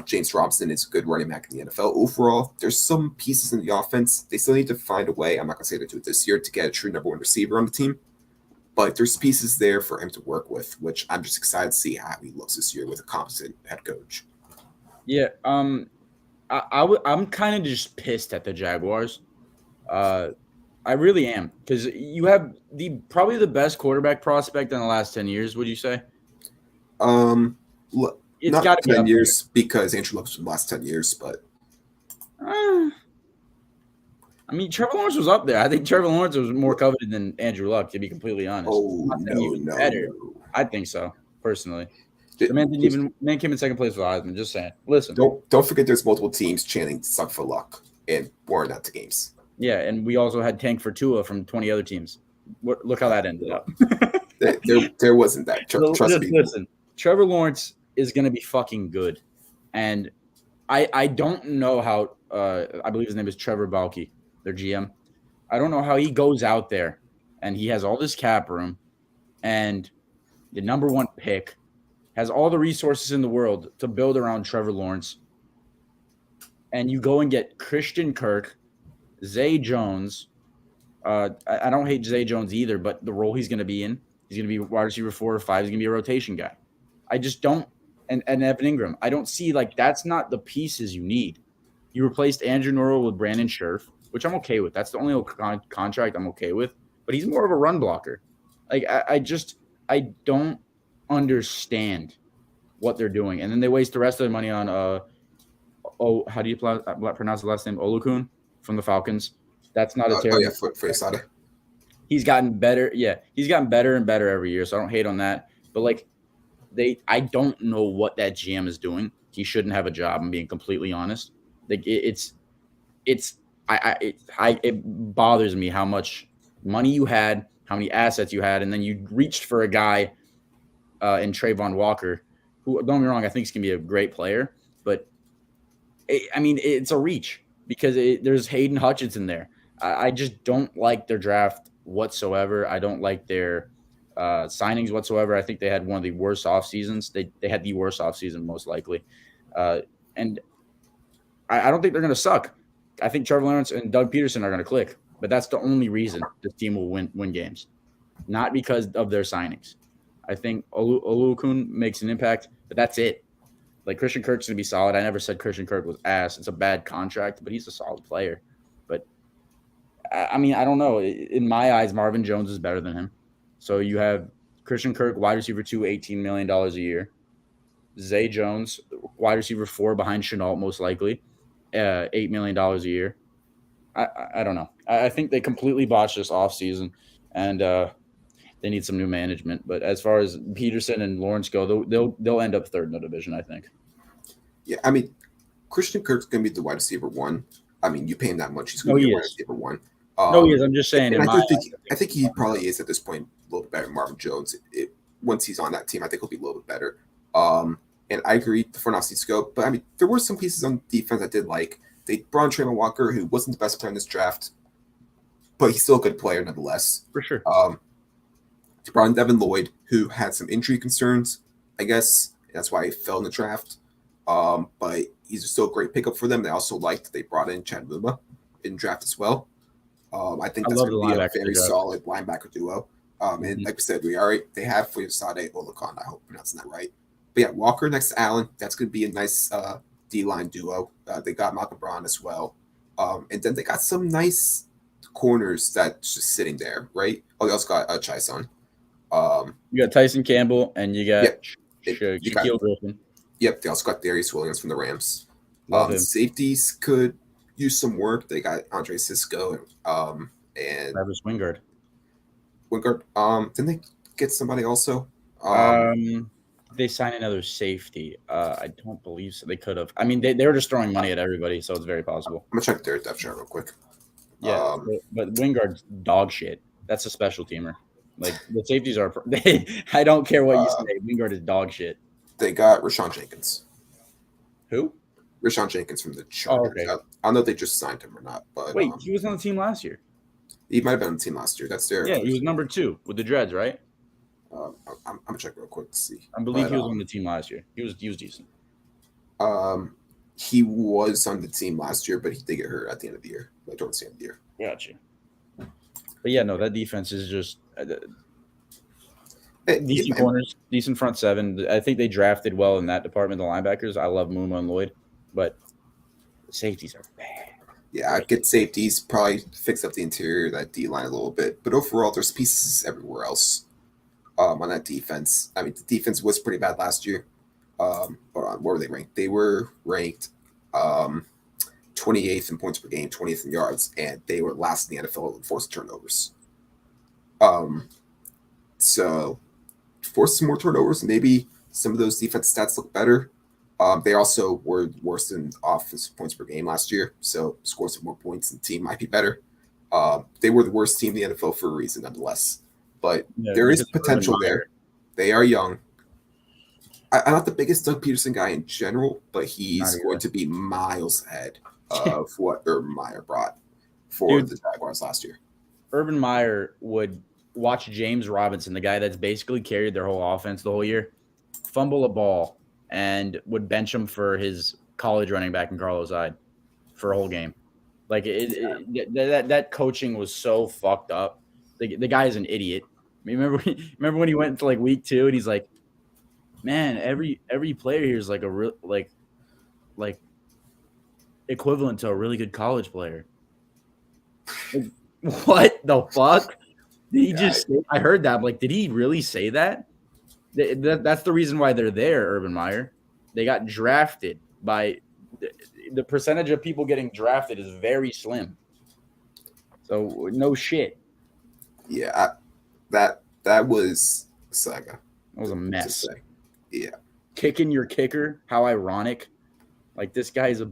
James Robinson is a good running back in the NFL. Overall, there's some pieces in the offense. They still need to find a way. I'm not going to say they do it this year to get a true number one receiver on the team, but there's pieces there for him to work with, which I'm just excited to see how he looks this year with a competent head coach. Yeah, I'm kind of just pissed at the Jaguars. I really am, because you have probably the best quarterback prospect in the last 10 years. Would you say? It's not 10 years because Andrew Luck's from the last 10 years, but I mean, Trevor Lawrence was up there. I think Trevor Lawrence was more coveted than Andrew Luck, to be completely honest. Oh, no. I think so, personally. The man came in second place with Heisman. Just saying. Listen. Don't forget there's multiple teams chanting "suck for Luck" and weren't at the games. Yeah, and we also had tank for Tua from 20 other teams. Look how that ended up. there wasn't that. Trust me. Listen, Trevor Lawrence is going to be fucking good. And I don't know how I believe his name is Trevor Balke, their GM. I don't know how he goes out there and he has all this cap room and the number one pick, has all the resources in the world to build around Trevor Lawrence. And you go and get Christian Kirk, Zay Jones. I don't hate Zay Jones either, but the role he's going to be in, he's going to be wide receiver 4 or 5. He's going to be a rotation guy. I just don't. And Evan Ingram, I don't see, like, that's not the pieces you need. You replaced Andrew Norwell with Brandon Scherf, which I'm okay with. That's the only contract I'm okay with. But he's more of a run blocker. Like, I don't understand what they're doing. And then they waste the rest of their money on, how do you pronounce the last name? Olukun from the Falcons. That's not a terrible. For Asada. He's gotten better. Yeah, he's gotten better and better every year, so I don't hate on that. But, like, I don't know what that GM is doing. He shouldn't have a job, I'm being completely honest. Like, it bothers me how much money you had, how many assets you had, and then you reached for a guy in Trayvon Walker, who, don't get me wrong, I think he's going to be a great player, but it's a reach because there's Hayden Hutchinson there. I just don't like their draft whatsoever. I don't like their signings whatsoever. I think they had one of the worst off seasons. They had the worst off season most likely, and I don't think they're going to suck. I think Trevor Lawrence and Doug Peterson are going to click, but that's the only reason this team will win games, not because of their signings. I think Olukun makes an impact, but that's it. Like, Christian Kirk's going to be solid. I never said Christian Kirk was ass. It's a bad contract, but he's a solid player. But, I don't know. In my eyes, Marvin Jones is better than him. So you have Christian Kirk, wide receiver 2, $18 million a year. Zay Jones, wide receiver 4 behind Shenault, most likely, $8 million a year. I don't know. I think they completely botched this offseason, and they need some new management. But as far as Peterson and Lawrence go, they'll end up third in the division, I think. Yeah, Christian Kirk's going to be the wide receiver 1. You pay him that much, he's going to be wide receiver 1. No, he is. I'm just saying. I think he probably is at this point a little bit better than Marvin Jones. Once he's on that team, I think he'll be a little bit better. And I agree the front office needs to go. But, there were some pieces on defense I did like. They brought in Treylon Walker, who wasn't the best player in this draft, but he's still a good player nonetheless. For sure. They brought in Devin Lloyd, who had some injury concerns, I guess. That's why he fell in the draft. But he's still a great pickup for them. They also liked that they brought in Chad Muma in draft as well. I think that's going to be a very solid linebacker duo. And like we said, they have Fuyosade Olukun. I hope I'm pronouncing that right. But yeah, Walker next to Allen. That's going to be a nice D-line duo. They got Malcolm Brown as well. And then they got some nice corners that's just sitting there, right? Oh, they also got Chison. You got Tyson Campbell, and you got Shaquille Griffin. Yep, they also got Darius Williams from the Rams. Safeties could use some work. They got Andre Cisco and Travis Wingard. Didn't they get somebody also? They signed another safety. I don't believe so. They could have. They were just throwing money at everybody, so it's very possible. I'm gonna check their depth chart real quick. Yeah, but Wingard's dog shit. That's a special teamer. Like, the safeties are. I don't care what you say. Wingard is dog shit. They got Rashawn Jenkins. Who? Rashawn Jenkins from the Chargers. Okay. I don't know if they just signed him or not. But wait, he was on the team last year. He might have been on the team last year. That's their. Yeah, he was number 2 with the Dreads, right? I'm gonna check real quick to see. I believe he was on the team last year. He was decent. He was on the team last year, but he did get hurt at the end of the year, like towards the end of the year. Gotcha. But yeah, no, that defense is just decent corners, decent front seven. I think they drafted well in that department. The linebackers, I love Muma and Lloyd, but the safeties are bad. Yeah, get safeties, probably fix up the interior of that D line a little bit, but overall, there's pieces everywhere else on that defense. I mean, the defense was pretty bad last year. Hold on, where were they ranked? They were ranked 28th in points per game, 20th in yards, and they were last in the NFL in forced turnovers. So force some more turnovers, maybe some of those defense stats look better. They also were worse in offensive points per game last year, so score some more points and the team might be better. They were the worst team in the NFL for a reason, nonetheless. But there is potential there. They are young. I'm not the biggest Doug Peterson guy in general, but he's going to be miles ahead of what Urban Meyer brought for the Jaguars last year. Urban Meyer would watch James Robinson, the guy that's basically carried their whole offense the whole year, fumble a ball and would bench him for his college running back in Carlos Hyde for a whole game. Like that coaching was so fucked up. The guy is an idiot. I mean, remember when he went into like week 2 and he's like, man, every player here is like a real like equivalent to a really good college player. Like, what the fuck? Did he just say, I heard that. I'm like, did he really say that? That's the reason why they're there, Urban Meyer. They got drafted by the percentage of people getting drafted is very slim. So no shit. Yeah, that was a saga. That was a mess. Yeah. Kicking your kicker, how ironic. Like this guy's a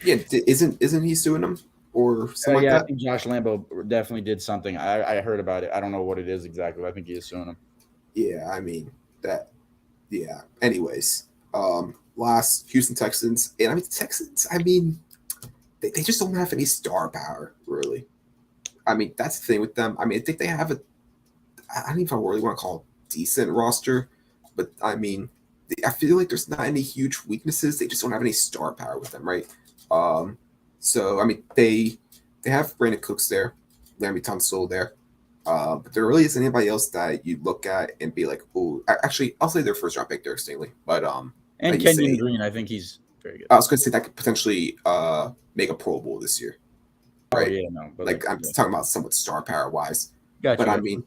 yeah, isn't he suing him or something like that? I think Josh Lambo definitely did something. I heard about it. I don't know what it is exactly, but I think he is suing him. Yeah, I mean that. Yeah. Anyways, last Houston Texans, and I mean the Texans. I mean, they just don't have any star power, really. I mean, that's the thing with them. I mean, I think they have I don't even really want to call it decent roster, but I mean, I feel like there's not any huge weaknesses. They just don't have any star power with them, right? So I mean, they have Brandon Cooks there, Laremy Tunsil there. But there really isn't anybody else that you look at and be like, oh, actually, I'll say their first round pick, Derek Stingley. But and Kenyon Green, I think he's very good. I was going to say that could potentially make a Pro Bowl this year, right? Oh, yeah, no, but like I'm talking about somewhat star power wise. Gotcha. But I mean,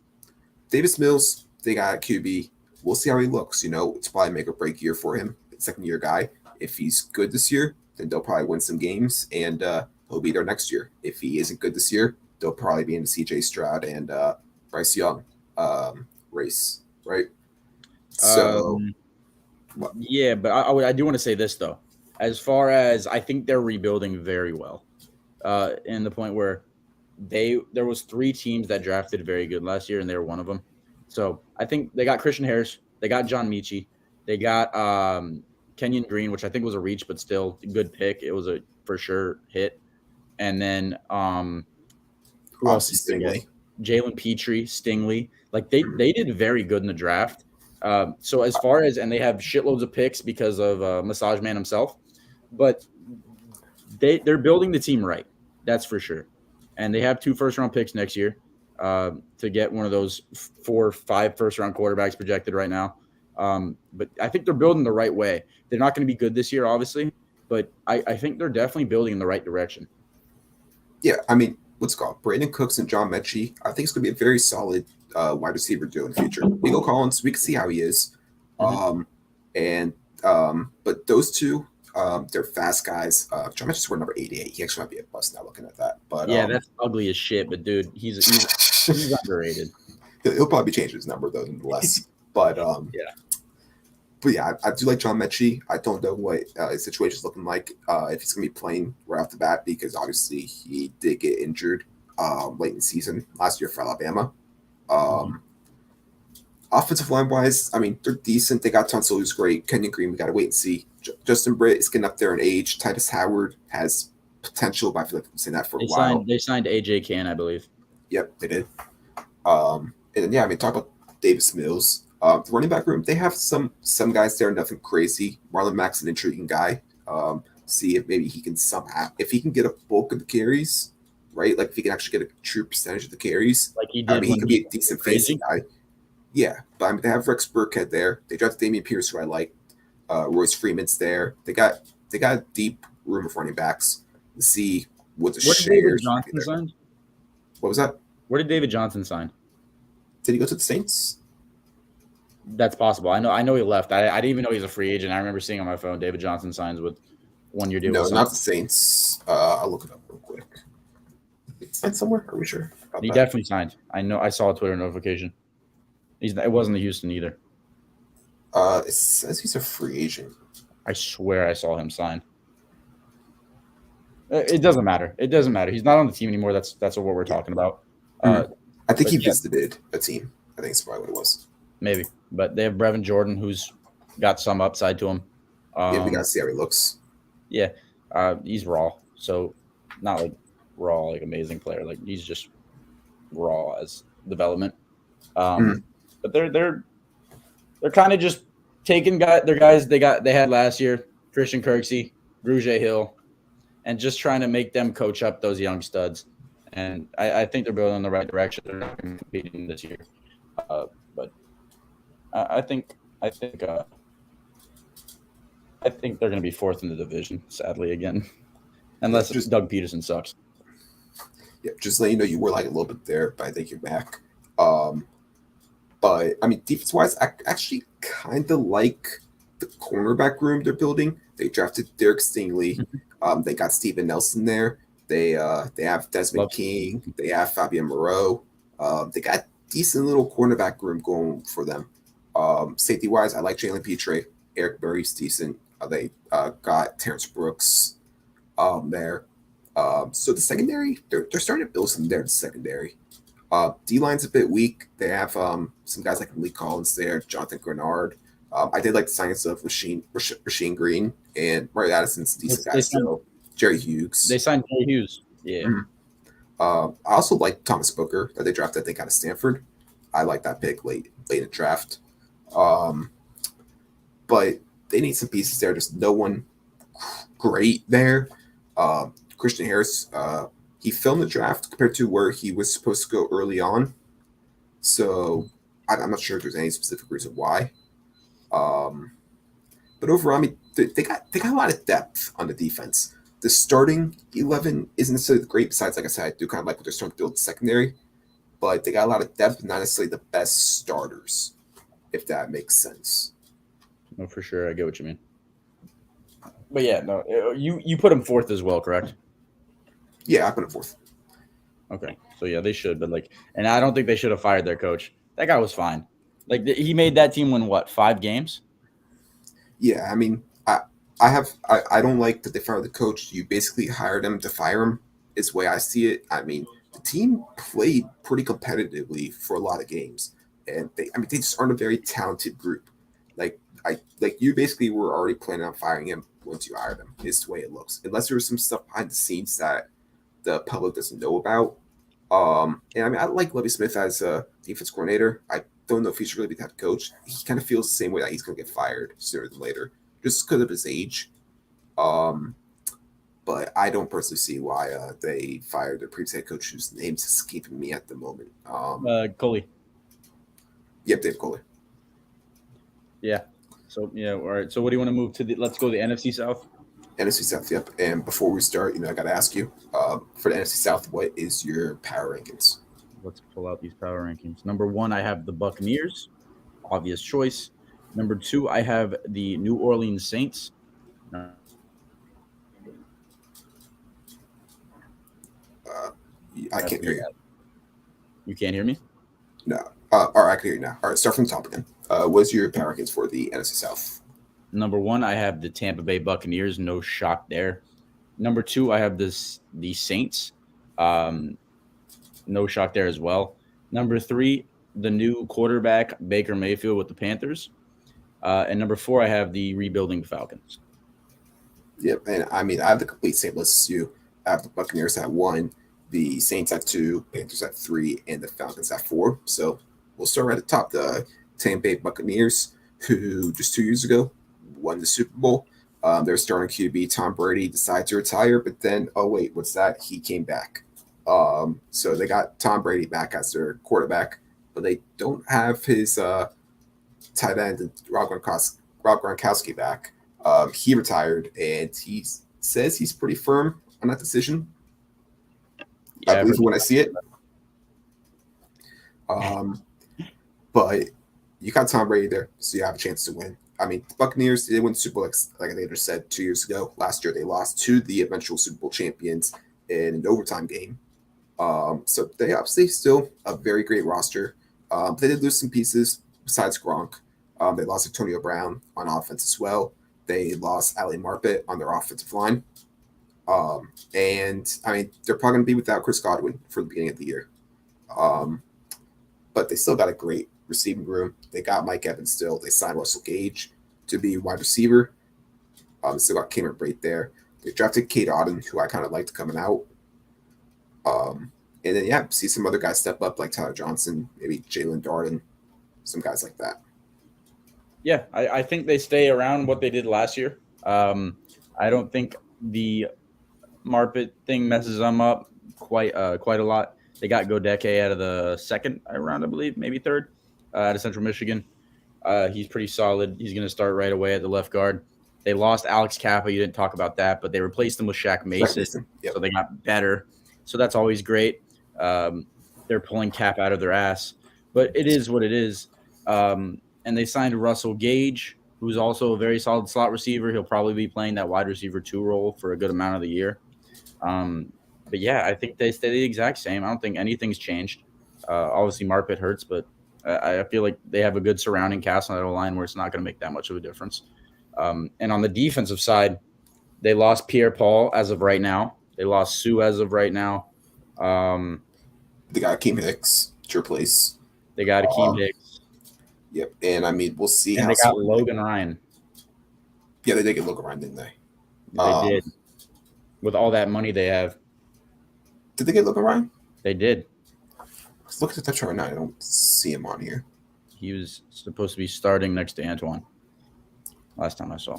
Davis Mills, they got a QB. We'll see how he looks. You know, it's probably make or break year for him. Second year guy. If he's good this year, then they'll probably win some games and he'll be there next year. If he isn't good this year, they'll probably be in the CJ Stroud and Bryce Young race, right? So, yeah, but I do want to say this though. As far as I think they're rebuilding very well, in the point where there was 3 teams that drafted very good last year, and they were one of them. So I think they got Christian Harris, they got John Michie, they got Kenyon Green, which I think was a reach, but still a good pick. It was a for sure hit. And then who else? Stingley. Jalen Petrie, Stingley. Like they did very good in the draft. So as far as, and they have shitloads of picks because of Massage Man himself, but they're building the team right. That's for sure. And they have 2 first-round picks next year to get one of those 4 or 5 first-round quarterbacks projected right now. But I think they're building the right way. They're not going to be good this year, obviously, but I think they're definitely building in the right direction. Yeah, I mean, what's it called? Brandon Cooks and John Mechie. I think it's going to be a very solid wide receiver duo in the future. Nico Collins, we can see how he is. But those two, they're fast guys. John Mechie's number 88. He actually might be a bust now looking at that. But yeah, that's ugly as shit. But dude, he's underrated. He'll probably change his number though, nonetheless. But yeah. But yeah, I do like John Mechie. I don't know what his situation is looking like. If he's going to be playing right off the bat, because obviously he did get injured late in the season last year for Alabama. Offensive line wise, I mean, they're decent. They got Tunsil, who's great. Kenyon Green, we got to wait and see. Justin Britt is getting up there in age. Titus Howard has potential, but I feel like I've seen that for a while. They signed AJ Cann, I believe. Yep, they did. And then, yeah, I mean, talk about Davis Mills. The running back room, they have some guys there, nothing crazy. Marlon Mack's an intriguing guy. See if maybe he can somehow, if he can get a bulk of the carries, right? Like if he can actually get a true percentage of the carries, Like he I did mean, he when could he be a decent crazy. fantasy guy. Yeah, but I mean, they have Rex Burkhead there. They drafted Damian Pierce, who I like. Royce Freeman's there. They got a deep room of running backs. Let's see what the Where did David shares. Johnson sign? What was that? Where did David Johnson sign? Did he go to the Saints? That's possible. I know he left. I didn't even know he's a free agent. I remember seeing on my phone David Johnson signs with 1 year deal. No, with not the Saints. I'll look it up real quick. It signed somewhere? Are we sure? He definitely signed. I know. I saw a Twitter notification. It wasn't the Houston either. It says he's a free agent. I swear I saw him sign. It doesn't matter. It doesn't matter. He's not on the team anymore. That's what we're talking about. I think he visited a team. I think that's probably what it was. Maybe. But they have Brevin Jordan, who's got some upside to him. Yeah, we got to see how he looks. Yeah. He's raw. So not like raw, like amazing player. Like he's just raw as development. But they're kind of just taking their guys they had last year, Christian Kirksey, Rouge Hill, and just trying to make them coach up those young studs. And I think they're building in the right direction. They're not going to be competing this year, but I think they're going to be fourth in the division. Sadly, again, unless just Doug Peterson sucks. Yeah, just let you know you were like a little bit there, but I think you're back. But I mean, defense-wise, I actually kind of like the cornerback room they're building. They drafted Derek Stingley. They got Steven Nelson there. They have Desmond King. They have Fabian Moreau. They got decent little cornerback room going for them. Safety-wise, I like Jalen Petre. Eric Berry's decent. They got Terrence Brooks there. So the secondary, they're starting to build some there in the secondary. D-line's a bit weak. They have some guys like Lee Collins there, Jonathan Grenard. I did like the signings of Rasheem Green and Mario Addison's decent guys. So Jerry Hughes. They signed Jerry Hughes. Yeah. I also like Thomas Booker that they drafted, I think, out of Stanford. I like that pick late in the draft. But they need some pieces there. There's no one great there. Christian Harris, he fell in the draft compared to where he was supposed to go early on. So I'm not sure if there's any specific reason why. But overall, I mean, they got a lot of depth on the defense. The starting 11 isn't necessarily great. Besides, like I said, I do kind of like what they're starting to build secondary. But they got a lot of depth, not necessarily the best starters, if that makes sense. No, for sure. I get what you mean. But yeah, no, you put him fourth as well, correct? Yeah, I put him fourth. Okay, so yeah, they should, but and I don't think they should have fired their coach. That guy was fine. Like he made that team win 5 games? Yeah, I mean, I don't like that they fired the coach. You basically hired him to fire him. Is the way I see it. I mean, the team played pretty competitively for a lot of games, and they just aren't a very talented group. You basically were already planning on firing him once you hired him. Is the way it looks. Unless there was some stuff behind the scenes that the public doesn't know about. And I mean, I like Lovie Smith as a defense coordinator. I don't know if he's really the type of coach. He kind of feels the same way that he's going to get fired sooner than later, just because of his age. But I don't personally see why they fired their previous head coach, whose name's escaping me at the moment. Coley. Yep, Dave Coley. Yeah. So yeah, all right. So what do you want to move to? Let's go to the NFC South. NFC South, yep. And before we start, I got to ask you, for the NFC South, what is your power rankings? Let's pull out these power rankings. Number 1, I have the Buccaneers. Obvious choice. Number 2, I have the New Orleans Saints. I can't hear you. You can't hear me? No. All right, I can hear you now. All right, start from the top again. What's your power rankings for the NFC South? Number 1, I have the Tampa Bay Buccaneers. No shock there. Number 2, I have the Saints. No shock there as well. Number 3, the new quarterback Baker Mayfield with the Panthers. And number 4, I have the rebuilding Falcons. Yep, and I mean, I have the complete same list as you. I have the Buccaneers at 1, the Saints at 2, Panthers at 3, and the Falcons at 4. So we'll start right at the top. The Tampa Bay Buccaneers, who just 2 years ago won the Super Bowl. Their starting QB, Tom Brady, decided to retire, but then, oh, wait, what's that? He came back. So they got Tom Brady back as their quarterback, but they don't have his tight end, Rob Gronkowski, back. He retired, and he says he's pretty firm on that decision. Yeah, I believe when I see it. But you got Tom Brady there, so you have a chance to win. I mean, the Buccaneers, they won the Super Bowl, like I just said, 2 years ago. Last year, they lost to the eventual Super Bowl champions in an overtime game. So they obviously still a very great roster. They did lose some pieces besides Gronk. They lost Antonio Brown on offense as well. They lost Ali Marpet on their offensive line. And, I mean, they're probably going to be without Chris Godwin for the beginning of the year. But they still got a great receiving room. They got Mike Evans still. They signed Russell Gage to be wide receiver. They still got Cameron Brate there. They drafted Kate Auden, who I kind of liked coming out. And then, yeah, see some other guys step up like Tyler Johnson, maybe Jalen Darden, some guys like that. Yeah, I think they stay around what they did last year. I don't think the Marpet thing messes them up quite a lot. They got Godeke out of the second round, I believe, maybe third, out of Central Michigan. He's pretty solid. He's going to start right away at the left guard. They lost Alex Kappa. You didn't talk about that, but they replaced him with Shaq Mason. Yep. So they got better. So that's always great. They're pulling Cap out of their ass. But it is what it is. And they signed Russell Gage, who's also a very solid slot receiver. He'll probably be playing that wide receiver 2 role for a good amount of the year. But, yeah, I think they stay the exact same. I don't think anything's changed. Obviously, Marpet hurts, but I feel like they have a good surrounding cast on that line where it's not going to make that much of a difference. And on the defensive side, they lost Pierre-Paul as of right now. They lost Sue as of right now. They got Akeem Hicks to replace. They got Akeem Hicks. Yep. And, I mean, we'll see. And they got Logan Ryan. Yeah, they did get Logan Ryan, didn't they? They did. With all that money they have. Did they get Logan Ryan? They did. Look at the touch right now. I don't see him on here. He was supposed to be starting next to Antoine. Last time I saw.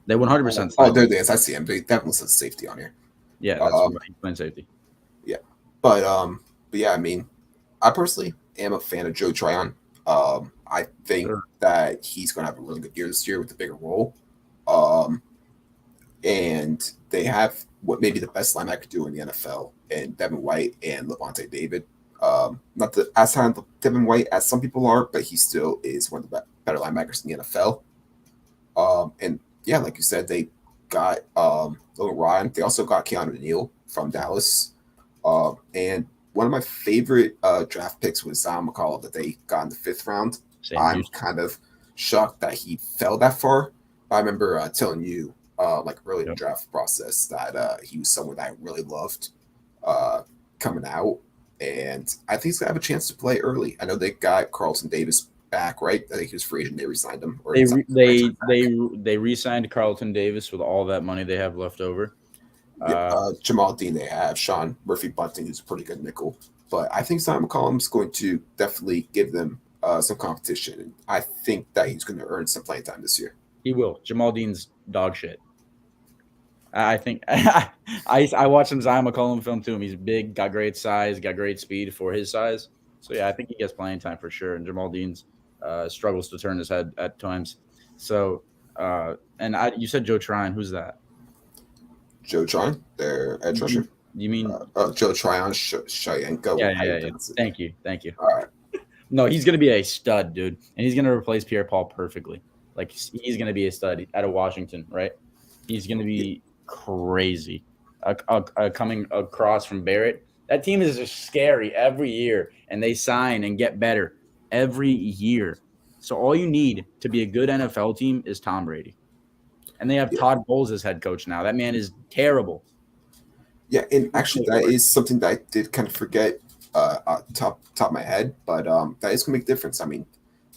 They 100%. Oh, there it is. I see him. They definitely said safety on here. Yeah, that's right. He's playing safety. Yeah, but yeah. I mean, I personally am a fan of Joe Tryon. I think that he's going to have a really good year this year with a bigger role. And they have what may be the best linebacker duo in the NFL, and Devin White and Levante David. Not as high on Devin White as some people are, but he still is one of the better linebackers in the NFL. And yeah, like you said, they got Logan Ryan. They also got Keanu Neal from Dallas. And one of my favorite draft picks was Zion McCollum that they got in the 5th round. I'm kind of shocked that he fell that far. I remember telling you early in the draft process that he was someone that I really loved coming out. And I think he's going to have a chance to play early. I know they got Carlton Davis back, right? I think he was free agent. They re-signed him. Or they re-signed Carlton Davis with all that money they have left over. Jamal Dean they have. Sean Murphy-Bunting is a pretty good nickel. But I think Simon McCollum's going to definitely give them some competition. And I think that he's going to earn some playing time this year. He will. Jamal Dean's dog shit. I think I watched some Zion McCollum film too. He's big, got great size, got great speed for his size. So yeah, I think he gets playing time for sure. And Jamal Dean's struggles to turn his head at times. So you said Joe Tryon. Who's that? Joe Tryon, their edge rusher. You mean Joe Tryon Shayenko? Yeah. Thank you. All right. No, he's gonna be a stud, dude, and he's gonna replace Pierre-Paul perfectly. Like he's gonna be a stud out of Washington, right? He's gonna be crazy. Coming across from Barrett, that team is just scary every year, and they sign and get better every year. So all you need to be a good NFL team is Tom Brady, and they have Todd Bowles as head coach now. That man is terrible. Yeah, and actually, that is something that I did kind of forget top of my head, but that is going to make a difference. I mean,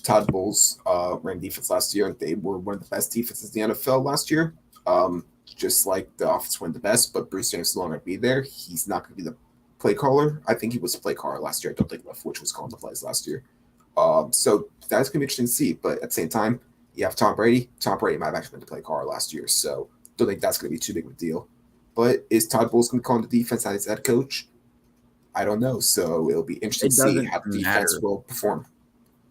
Todd Bowles ran defense last year, and they were one of the best defenses in the NFL last year. Just like the offense went the best, but Bruce Arians is no longer going to be there. He's not going to be the play caller. I think he was the play caller last year. I don't think Leftwich was calling the plays last year. So that's going to be interesting to see. But at the same time, you have Tom Brady. Tom Brady might have actually been to play Carr last year, so don't think that's going to be too big of a deal. But is Todd Bowles going to call on the defense as head coach? I don't know. So it'll be interesting to see how the defense will perform.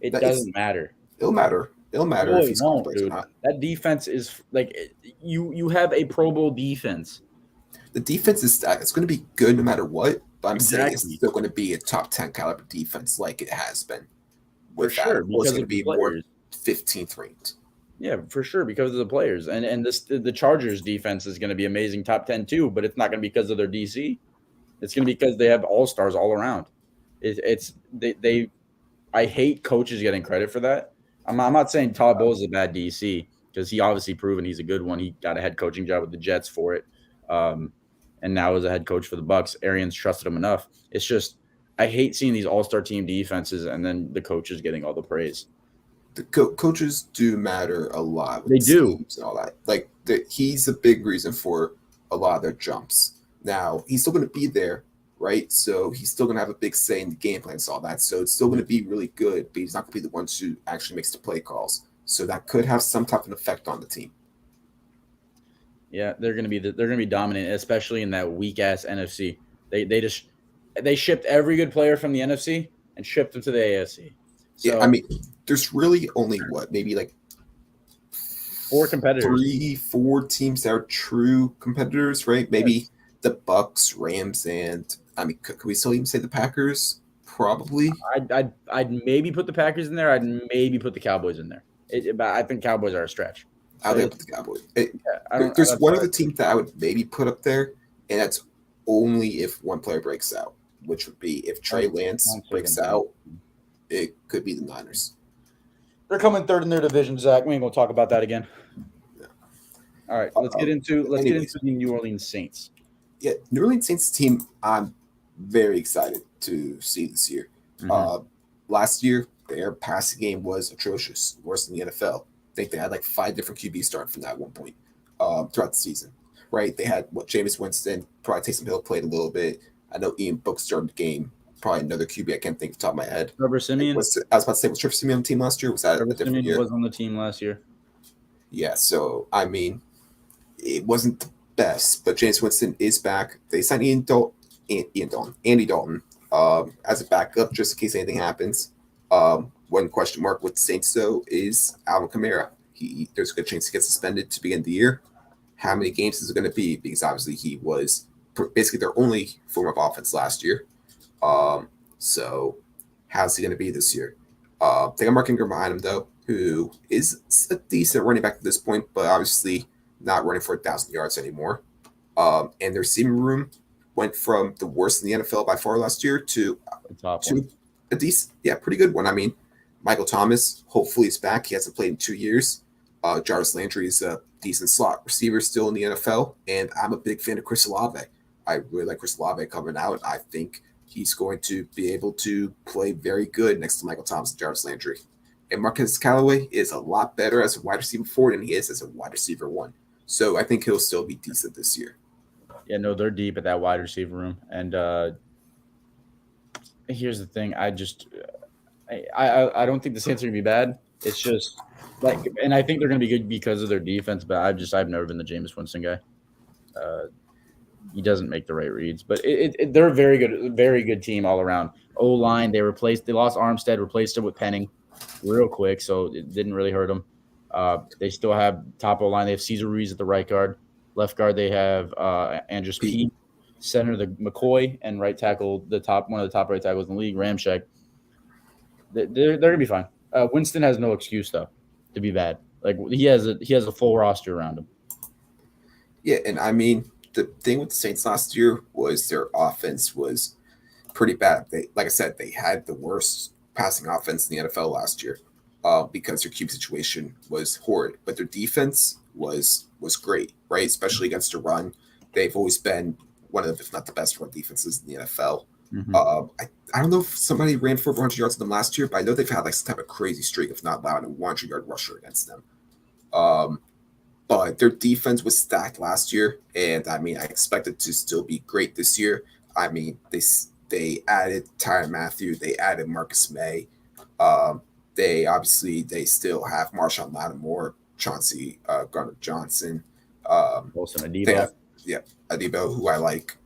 It doesn't matter. It'll matter. It'll matter if he's going to play or not. That defense is like you have a Pro Bowl defense. The defense is it's going to be good no matter what. But I'm saying it's still going to be a top 10 caliber defense like it has been. For sure, because it's going to be more 15th ranked. Yeah, for sure, because of the players. And the Chargers defense is going to be amazing, top 10 too, but it's not going to be because of their DC. It's going to be because they have all-stars all around. I hate coaches getting credit for that. I'm not saying Todd Bowles is a bad DC because he obviously proven he's a good one. He got a head coaching job with the Jets for it. And now as a head coach for the Bucs, Arians trusted him enough. It's just I hate seeing these all-star team defenses and then the coaches getting all the praise. The coaches do matter a lot. They do. And all that. Like he's a big reason for a lot of their jumps. Now he's still going to be there, right? So he's still going to have a big say in the game plans, all that. So it's still going to be really good, but he's not going to be the one who actually makes the play calls. So that could have some type of an effect on the team. Yeah, they're going to be dominant, especially in that weak ass NFC. They shipped every good player from the NFC and shipped them to the AFC. So, yeah, I mean, there's really only maybe like 4 competitors, 3-4 teams that are true competitors, right? Maybe the Bucs, Rams, and I mean, could we still even say the Packers? Probably. I'd maybe put the Packers in there. I'd maybe put the Cowboys in there. But I think Cowboys are a stretch. I would put the Cowboys. There's one other team that I would maybe put up there, and that's only if one player breaks out, which would be if Trey Lance breaks out. It could be the Niners. They're coming third in their division, Zach. We ain't gonna talk about that again. Yeah. All right, let's get into the New Orleans Saints. Yeah, New Orleans Saints team. I'm very excited to see this year. Mm-hmm. Last year, their passing game was atrocious, worse than the NFL. I think they had like 5 different QBs starting from that one point throughout the season. Right? They had Jameis Winston, probably Taysom Hill played a little bit. I know Ian Book started the game. Probably another QB I can't think off the top of my head. Trevor Simeon. I was about to say, was Trevor Simeon on the team last year? Was that Trevor a different year? was on the team last year. Yeah, so I mean, it wasn't the best, but James Winston is back. They signed Andy Dalton as a backup just in case anything happens. One question mark with the Saints though is Alvin Kamara. There's a good chance he gets suspended to begin the year. How many games is it going to be? Because obviously he was basically their only form of offense last year. So how's he going to be this year? They got Mark Ingram behind him though, who is a decent running back at this point, but obviously not running for 1,000 yards anymore. And their receiving room went from the worst in the NFL by far last year to a decent, pretty good one. I mean, Michael Thomas, hopefully he's back. He hasn't played in 2 years. Jarvis Landry is a decent slot receiver still in the NFL, and I'm a big fan of Chris Olave. I really like Chris Olave coming out. I think he's going to be able to play very good next to Michael Thomas and Jarvis Landry. And Marquez Callaway is a lot better as a wide receiver 4 than he is as a wide receiver 1. So I think he'll still be decent this year. Yeah, no, they're deep at that wide receiver room. And here's the thing. I don't think the Saints are going to be bad. It's just like, and I think they're going to be good because of their defense, but I've never been the Jameis Winston guy. He doesn't make the right reads, but they're a very good team all around. O-line, they lost Armstead, replaced him with Penning real quick, so it didn't really hurt them. They still have top O-line. They have Cesar Ruiz at the right guard. Left guard, they have Andrews Pete. Center, the McCoy, and right tackle, one of the top right tackles in the league, Ramczyk. They're gonna be fine. Winston has no excuse though to be bad. Like he has a full roster around him. Yeah, and I mean the thing with the Saints last year was their offense was pretty bad. Like I said, they had the worst passing offense in the NFL last year because their QB situation was horrid. But their defense was great, right? Especially against the run. They've always been one of the, if not the best run defenses in the NFL. Mm-hmm. I don't know if somebody ran for 100 yards on them last year, but I know they've had like some type of crazy streak of not allowing a 100-yard rusher against them. But their defense was stacked last year, and I mean, I expect it to still be great this year. I mean, they added Tyrann Mathieu, they added Marcus May. They still have Marshawn Lattimore, Chauncey Gardner-Johnson. Wilson They Adebo. have Adebo, who I like.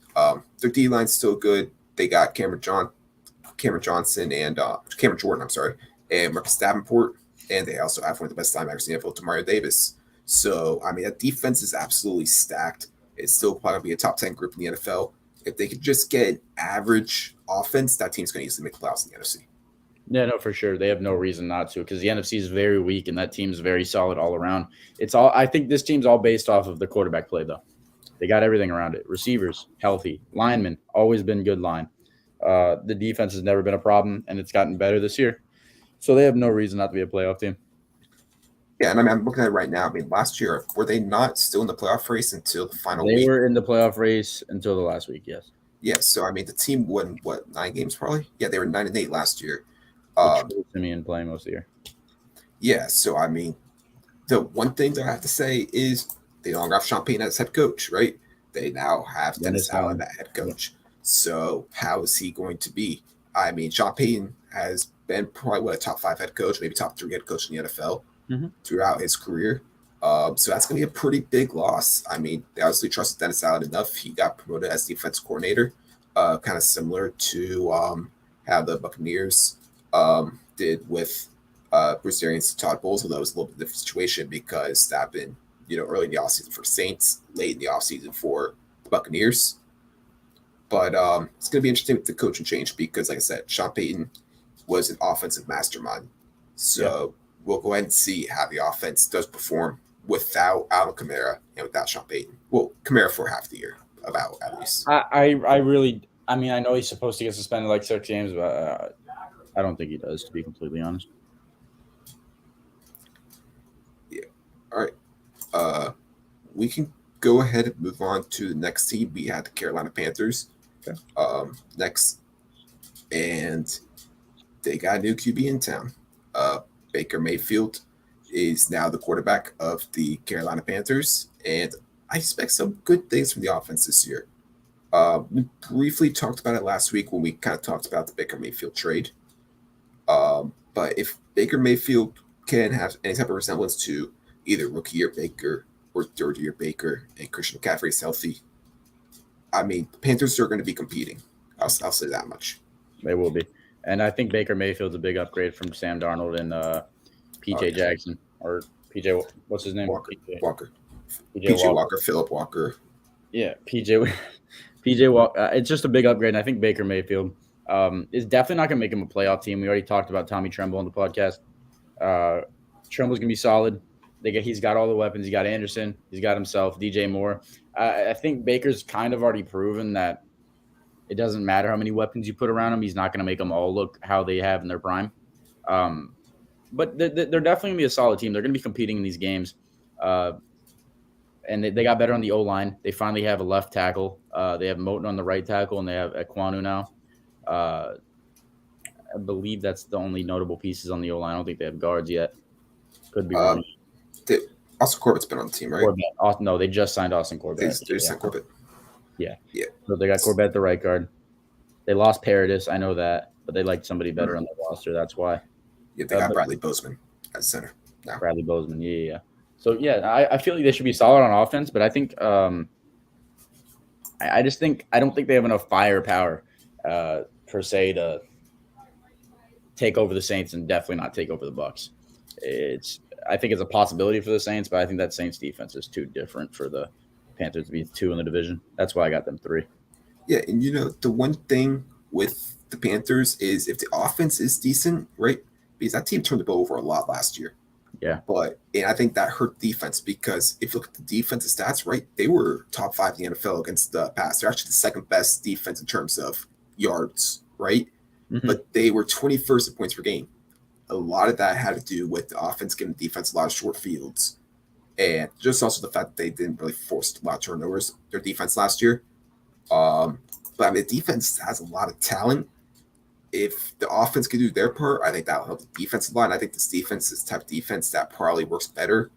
Their D line's still good. They got Cameron Johnson and Cameron Jordan, I'm sorry, and Marcus Davenport, and they also have one of the best linebackers in the NFL, Demario Davis. So I mean, that defense is absolutely stacked. It's still probably be a top 10 group in the NFL. If they could just get an average offense, that team's going to easily make playoffs in the NFC. Yeah, no, for sure. They have no reason not to because the NFC is very weak and that team's very solid all around. It's all. I think this team's all based off of the quarterback play, though. They got everything around it. Receivers, healthy. Linemen, always been good line. The defense has never been a problem, and it's gotten better this year. So they have no reason not to be a playoff team. Yeah, and I mean, I'm looking at it right now. I mean, last year, were they not still in the playoff race until the final week? They were in the playoff race until the last week, yes. Yeah, so I mean, the team won, 9 games probably? Yeah, they were 9-8 last year. Simeon playing most of the year. Yeah, so I mean, the one thing that I have to say is they no longer have Sean Payton as head coach, right? They now have Dennis Allen as head coach. So how is he going to be? I mean, Sean Payton has been probably a top 5 head coach, maybe top 3 head coach in the NFL throughout his career. So that's going to be a pretty big loss. I mean, they obviously trusted Dennis Allen enough. He got promoted as defense coordinator, kind of similar to how the Buccaneers did with Bruce Arians to Todd Bowles, although it was a little bit different situation because that happened, early in the offseason for Saints, late in the offseason for the Buccaneers. But it's going to be interesting with the coaching change because, like I said, Sean Payton was an offensive mastermind. So we'll go ahead and see how the offense does perform without Alvin Kamara and without Sean Payton. Well, Kamara for half the year, about at least. I mean, I know he's supposed to get suspended like 6 games, but I don't think he does, to be completely honest. Yeah. All right. We can go ahead and move on to the next team. We had the Carolina Panthers next, and they got a new QB in town. Baker Mayfield is now the quarterback of the Carolina Panthers, and I expect some good things from the offense this year. We briefly talked about it last week when we kind of talked about the Baker Mayfield trade. But if Baker Mayfield can have any type of resemblance to either rookie year Baker or third year Baker and Christian McCaffrey is healthy, I mean, the Panthers are going to be competing. I'll say that much. They will be. And I think Baker Mayfield's a big upgrade from Sam Darnold and P.J. Jackson or P.J. What's his name? Walker. P.J. Walker, Philip Walker. Yeah, P.J. Walker. It's just a big upgrade. And I think Baker Mayfield is definitely not going to make him a playoff team. We already talked about Tommy Tremble on the podcast. Tremble's going to be solid. He's got all the weapons. He's got Anderson. He's got himself, DJ Moore. I think Baker's kind of already proven that it doesn't matter how many weapons you put around him. He's not going to make them all look how they have in their prime. But they're definitely going to be a solid team. They're going to be competing in these games. And they got better on the O-line. They finally have a left tackle. They have Moton on the right tackle, and they have Ekwonu now. I believe that's the only notable pieces on the O-line. I don't think they have guards yet. Could be wrong. Austin Corbett's been on the team, right? No, they just signed Austin Corbett. They signed Corbett. Yeah. So they got Corbett at the right guard. They lost Paradis. I know that, but they liked somebody better on the roster. That's why. Yeah, they got Bradley Bozeman at center now. Bradley Bozeman, yeah. So, I feel like they should be solid on offense, but I think I don't think they have enough firepower per se to take over the Saints and definitely not take over the Bucs. I think it's a possibility for the Saints, but I think that Saints defense is too different for the Panthers to be 2 in the division. That's why I got them 3. Yeah, and the one thing with the Panthers is if the offense is decent, right? Because that team turned the ball over a lot last year. Yeah. And I think that hurt defense because if you look at the defensive stats, right, they were top 5 in the NFL against the pass. They're actually the second best defense in terms of yards, right? Mm-hmm. But they were 21st in points per game. A lot of that had to do with the offense giving the defense a lot of short fields. And just also the fact that they didn't really force a lot of turnovers, their defense last year. But I mean, the defense has a lot of talent. If the offense can do their part, I think that'll help the defensive line. I think this defense is the type of defense that probably works better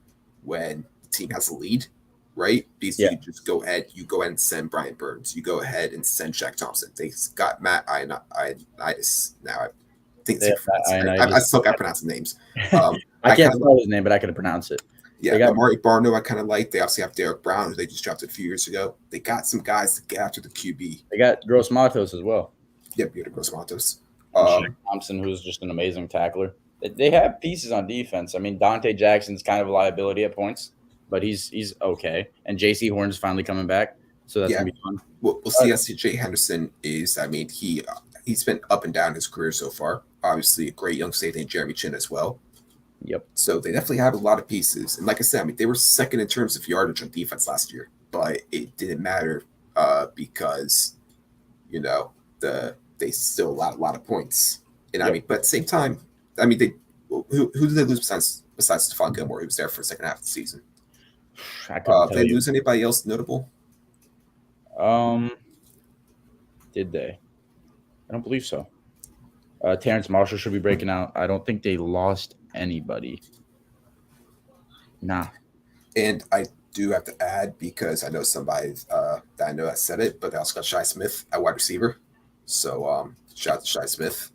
when the team has a lead, right? Because you just go ahead and send Brian Burns. You go ahead and send Shaq Thompson. They got Matt Ioannidis now. think They have I still got to pronounce the names. I can't spell his name, but I could pronounce it. Yeah, Amari Barno I kind of like. They obviously have Derek Brown, who they just drafted a few years ago. They got some guys to get after the QB. They got Gross Matos as well. Yep, you got Gross Matos. Shaq Thompson, who's just an amazing tackler. They have pieces on defense. I mean, Dante Jackson's kind of a liability at points, but he's okay. And J.C. Horn's finally coming back, so that's gonna be fun. We'll see how C.J. Henderson is. I mean, he's been up and down his career so far. Obviously, a great young safety named Jeremy Chin as well. Yep. So they definitely have a lot of pieces. And like I said, I mean, they were second in terms of yardage on defense last year, but it didn't matter because, they still allowed a lot of points. And I mean, but at the same time, I mean, who did they lose besides Stefan Gilmore, who was there for the second half of the season? Did they lose anybody else notable? Did they? I don't believe so. Terrence Marshall should be breaking out. I don't think they lost anybody. Nah. And I do have to add, because I know somebody that I know that said it, but they also got Shi Smith at wide receiver. So shout out to Shi Smith.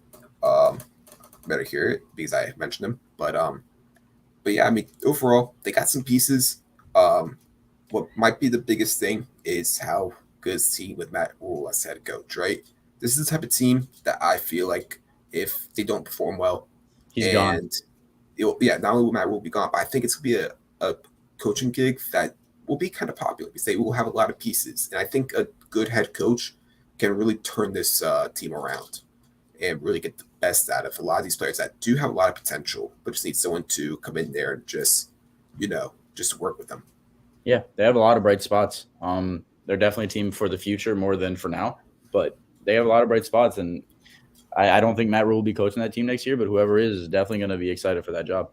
Better hear it because I mentioned him. But yeah, I mean, overall, they got some pieces. What might be the biggest thing is how good is the team with Matt Rule as head coach, right? This is the type of team that I feel like if they don't perform well, he's gone. Not only will Matt Rule be gone, but I think it's going to be a coaching gig that will be kind of popular because they will have a lot of pieces. And I think a good head coach can really turn this team around and really get the best out of a lot of these players that do have a lot of potential, but just need someone to come in there and just work with them. Yeah, they have a lot of bright spots. They're definitely a team for the future more than for now, but they have a lot of bright spots. And I don't think Matt Rule will be coaching that team next year, but whoever is definitely going to be excited for that job.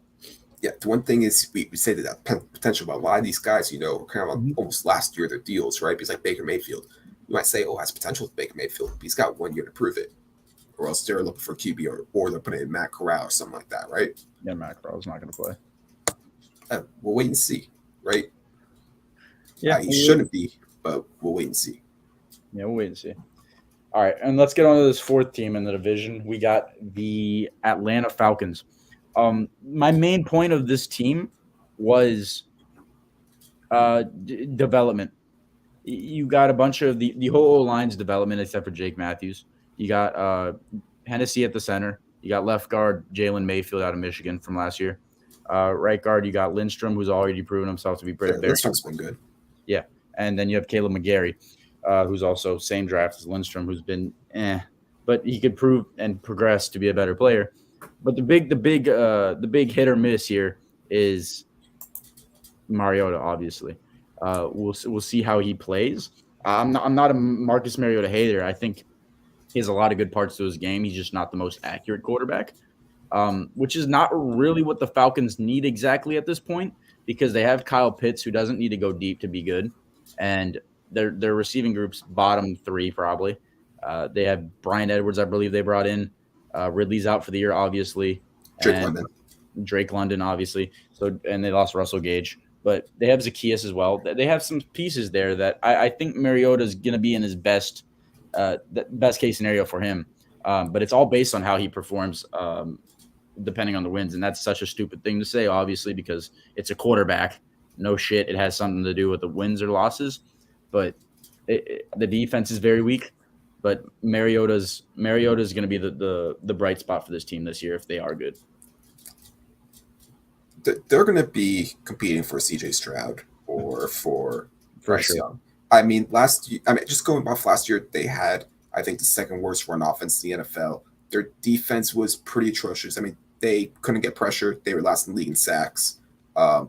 Yeah, the one thing is we say that potential about a lot of these guys, kind of almost last year their deals, right? Because like Baker Mayfield, you might say, has potential with Baker Mayfield, but he's got 1 year to prove it. Or else they're looking for QB or they're putting in Matt Corral or something like that, right? Yeah, Matt Corral's not going to play. We'll wait and see, right? Yeah, he shouldn't be, but we'll wait and see. Yeah, we'll wait and see. All right, and let's get on to this fourth team in the division. We got the Atlanta Falcons. My main point of this team was development. You got a bunch of the whole O-line's development except for Jake Matthews. You got Hennessy at the center. You got left guard Jalen Mayfield out of Michigan from last year. Right guard, you got Lindstrom, who's already proven himself to be very Lindstrom's been good. Yeah, and then you have Caleb McGarry, who's also same draft as Lindstrom, who's been but he could prove and progress to be a better player. But the big hit or miss here is Mariota. Obviously, we'll see how he plays. I'm not a Marcus Mariota hater. I think he has a lot of good parts to his game. He's just not the most accurate quarterback, which is not really what the Falcons need exactly at this point because they have Kyle Pitts, who doesn't need to go deep to be good, and their receiving group's bottom 3 probably. They have Brian Edwards, I believe they brought in. Ridley's out for the year, obviously. Drake London, obviously. So, and they lost Russell Gage, but they have Zacchaeus as well. They have some pieces there that I think Mariota is going to be in his best case scenario for him. But it's all based on how he performs, depending on the wins. And that's such a stupid thing to say, obviously, because it's a quarterback. No shit. It has something to do with the wins or losses. But the defense is very weak. But Mariota's going to be the bright spot for this team this year if they are good. They're going to be competing for C.J. Stroud or for Bryce Young. I mean, just going off last year, they had, I think, the second worst run offense in the NFL. Their defense was pretty atrocious. I mean, they couldn't get pressure. They were last in the league in sacks.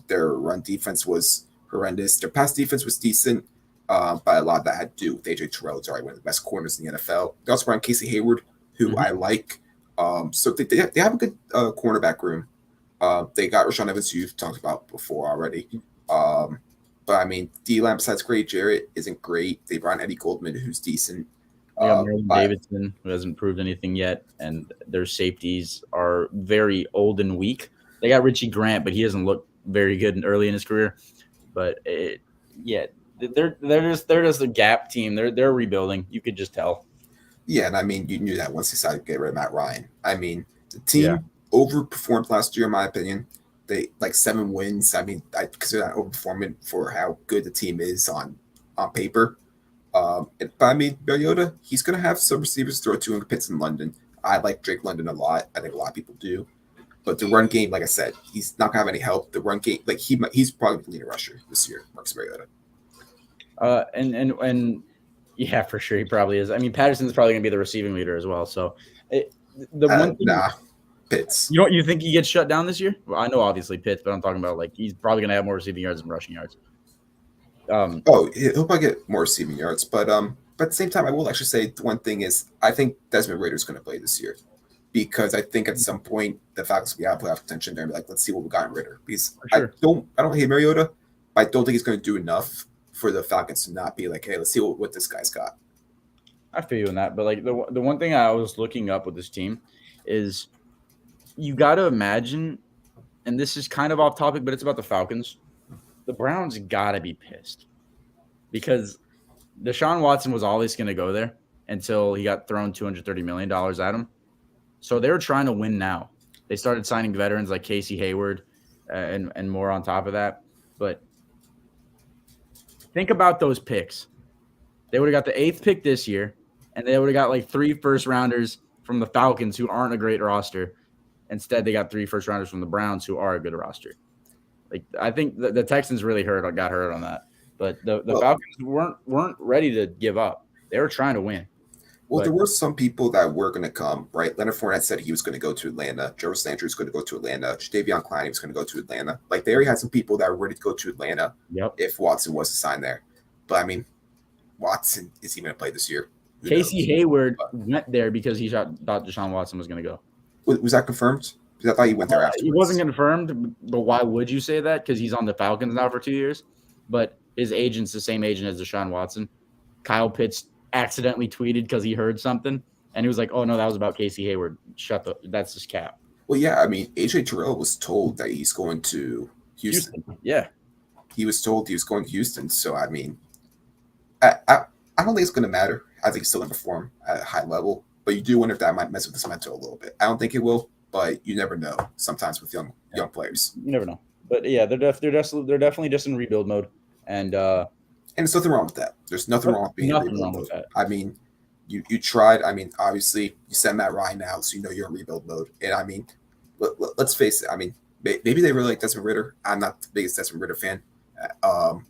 Their run defense was horrendous. Their pass defense was decent. But a lot of that had to do with AJ Terrell, who's already one of the best corners in the NFL. They also brought in Casey Hayward, who I like. So they have a good cornerback room. They got Rashawn Evans, who you've talked about before already. But I mean, D-line besides Gray Jarrett isn't great. They brought in Eddie Goldman, who's decent. They got Marlon Davidson, who hasn't proved anything yet, and their safeties are very old and weak. They got Richie Grant, but he doesn't look very good early in his career. But they're just a gap team. They're rebuilding. You could just tell. Yeah, and I mean, you knew that once they decided to get rid of Matt Ryan. I mean, The team overperformed last year, in my opinion. They like 7 wins. I mean, I consider that overperforming for how good the team is on paper. But I mean, Mariota, he's going to have some receivers to throw to in Pitts in London. I like Drake London a lot. I think a lot of people do. But the run game, like I said, he's not going to have any help. The run game, like he's probably the leading rusher this year, Marcus Mariota. And yeah, for sure, he probably is. I mean, Patterson's probably going to be the receiving leader as well. So one thing, Pitts. You think he gets shut down this year? Well, I know obviously Pitts, but I'm talking about like he's probably going to have more receiving yards than rushing yards. He'll probably get more receiving yards, but at the same time, I will actually say the one thing is I think Desmond Ridder is going to play this year because I think at some point the Falcons will be out of playoff contention there and be like, let's see what we got in Ridder. Because sure. I don't hate Mariota, but I don't think he's going to do enough for the Falcons to not be like, hey, let's see what this guy's got. I feel you in that, but like the one thing I was looking up with this team is you got to imagine, and this is kind of off topic, but it's about the Falcons. The Browns got to be pissed because Deshaun Watson was always going to go there until he got thrown $230 million at him. So they were trying to win now. They started signing veterans like Casey Hayward and more on top of that. But think about those picks. They would have got the 8th pick this year, and they would have got like 3 first-rounders from the Falcons who aren't a great roster. Instead, they got 3 first-rounders from the Browns who are a good roster. Like I think the Texans really got hurt on that, but the Falcons weren't ready to give up. They were trying to win. Well, there were some people that were going to come, right? Leonard Fournette said he was going to go to Atlanta. Jarvis Landry was going to go to Atlanta. Jadeveon Clowney was going to go to Atlanta. Like they already had some people that were ready to go to Atlanta. Yep. If Watson was assigned there, but I mean, Watson is he going to play this year? Casey Hayward went there because he thought Deshaun Watson was going to go. Was that confirmed? Because I thought he went there afterwards. He wasn't confirmed, but why would you say that? Because he's on the Falcons now for 2 years. But his agent's the same agent as Deshaun Watson. Kyle Pitts accidentally tweeted because he heard something, and he was like, "Oh no, that was about Casey Hayward. That's his cap." Well, yeah, I mean, AJ Terrell was told that he's going to Houston. Yeah, he was told he was going to Houston. So I mean, I don't think it's going to matter. I think he's still going to perform at a high level, but you do wonder if that might mess with his mental a little bit. I don't think it will. But you never know. Sometimes with young players, you never know. But yeah, they're definitely just in rebuild mode, and there's nothing wrong with that. There's nothing wrong with being in rebuild mode. I mean, you tried. I mean, obviously you send Matt Ryan now, so you know you're in rebuild mode. And I mean, let's face it. I mean, maybe they really like Desmond Ridder. I'm not the biggest Desmond Ridder fan.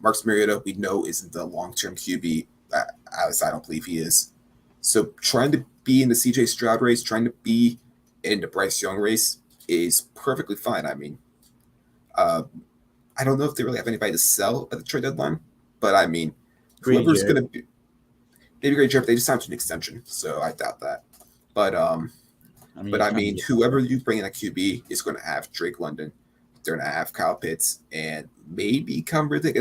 Marcus Mariota, we know, isn't the long-term QB. I don't believe he is. So trying to be in the CJ Stroud race, trying to be in the Bryce Young race is perfectly fine. I mean, I don't know if they really have anybody to sell at the trade deadline, but I mean, whoever's going to be maybe great Jarrett, they just signed an extension, so I doubt that. But I mean, whoever you bring in at QB is going to have Drake London. They're going to have Kyle Pitts and maybe Cam Ridley.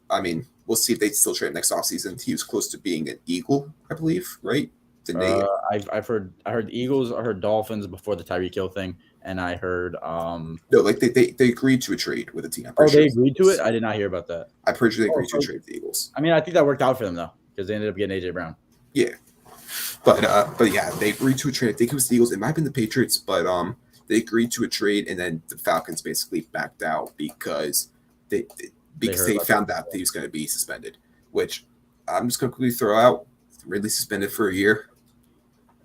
I mean, we'll see if they still trade next offseason. He was close to being an Eagle, I believe, right? I heard Eagles. I heard Dolphins before the Tyreek Hill thing, and I heard no, like they agreed to a trade with the team. They agreed to it. I did not hear about that. I'm pretty sure they agreed to a trade with the Eagles. I mean, I think that worked out for them though, because they ended up getting AJ Brown. Yeah, but yeah, they agreed to a trade. I think it was the Eagles. It might have been the Patriots, but they agreed to a trade, and then the Falcons basically backed out because they found out that he was going to be suspended. Which I'm just going to quickly throw out. Ridley suspended for a year.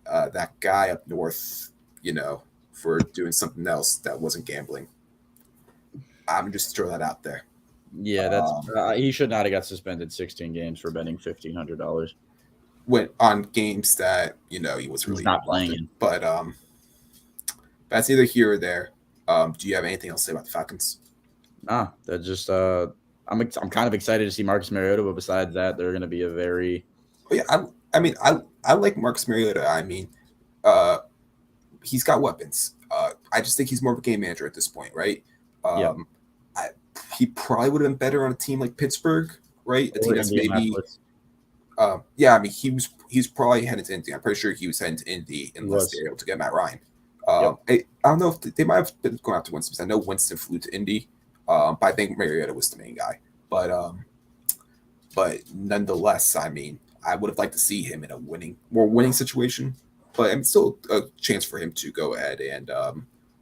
That guy up north, for doing something else that wasn't gambling. I'm just throwing that out there. Yeah, that's he should not have got suspended 16 games for betting $1,500. Went on games that he was really not playing in. But that's either here or there. Do you have anything else to say about the Falcons? Nah, that's just I'm kind of excited to see Marcus Mariota, but besides that, they're going to be a very I like Marcus Mariota. I mean, he's got weapons. I just think he's more of a game manager at this point, right? He probably would have been better on a team like Pittsburgh, right? A team that's maybe. I mean, he's probably headed to Indy. I'm pretty sure he was heading to Indy unless they're able to get Matt Ryan. I don't know if they might have been going after Winston. I know Winston flew to Indy, but I think Mariota was the main guy. But nonetheless, I mean, I would have liked to see him in a more winning situation. but I mean, still a chance for him to go ahead and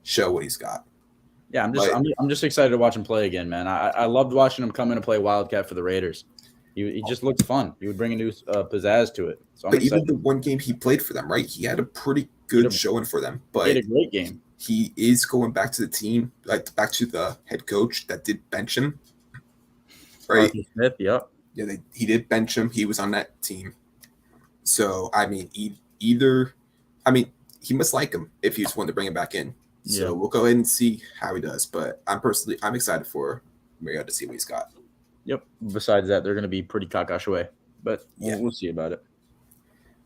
show what he's got. Yeah, I'm just excited to watch him play again, man. I loved watching him come in and play Wildcat for the Raiders. He just looked fun. He would bring a new pizzazz to it. So but even the one game he played for them, right? He had a pretty good showing for them. But he had a great game. He is going back to the team, like back to the head coach that did bench him, right? Arthur Smith, yep. Yeah, he did bench him. He was on that team. So I mean, he must like him if he's wanting to bring him back in. So we'll go ahead and see how he does. But I'm excited for Mariota to see what he's got. Yep. Besides that, they're going to be pretty cockroach away, but we'll see about it.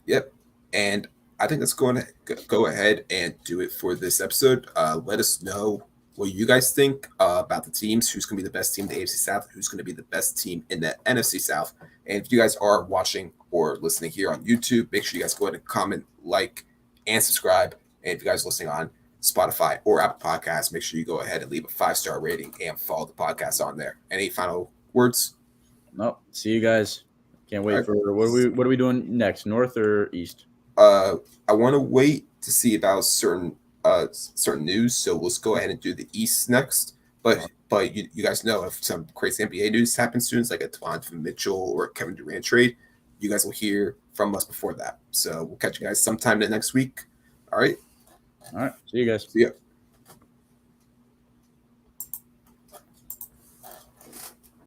Yep. And I think that's going to go ahead and do it for this episode. Let us know what you guys think about the teams. Who's going to be the best team in the AFC South? Who's going to be the best team in the NFC South? And if you guys are watching or listening here on YouTube, make sure you guys go ahead and comment, like, and subscribe. And if you guys are listening on Spotify or Apple Podcasts, make sure you go ahead and leave a 5-star rating and follow the podcast on there. Any final words? No. See you guys. Can't wait for what are we doing next? North or East? I want to wait to see about certain news, so let's go ahead and do the East next. But you guys know if some crazy NBA news happens soon, like a Donovan Mitchell or Kevin Durant trade, you guys will hear from us before that. So we'll catch you guys sometime next week. All right. See you guys. See ya.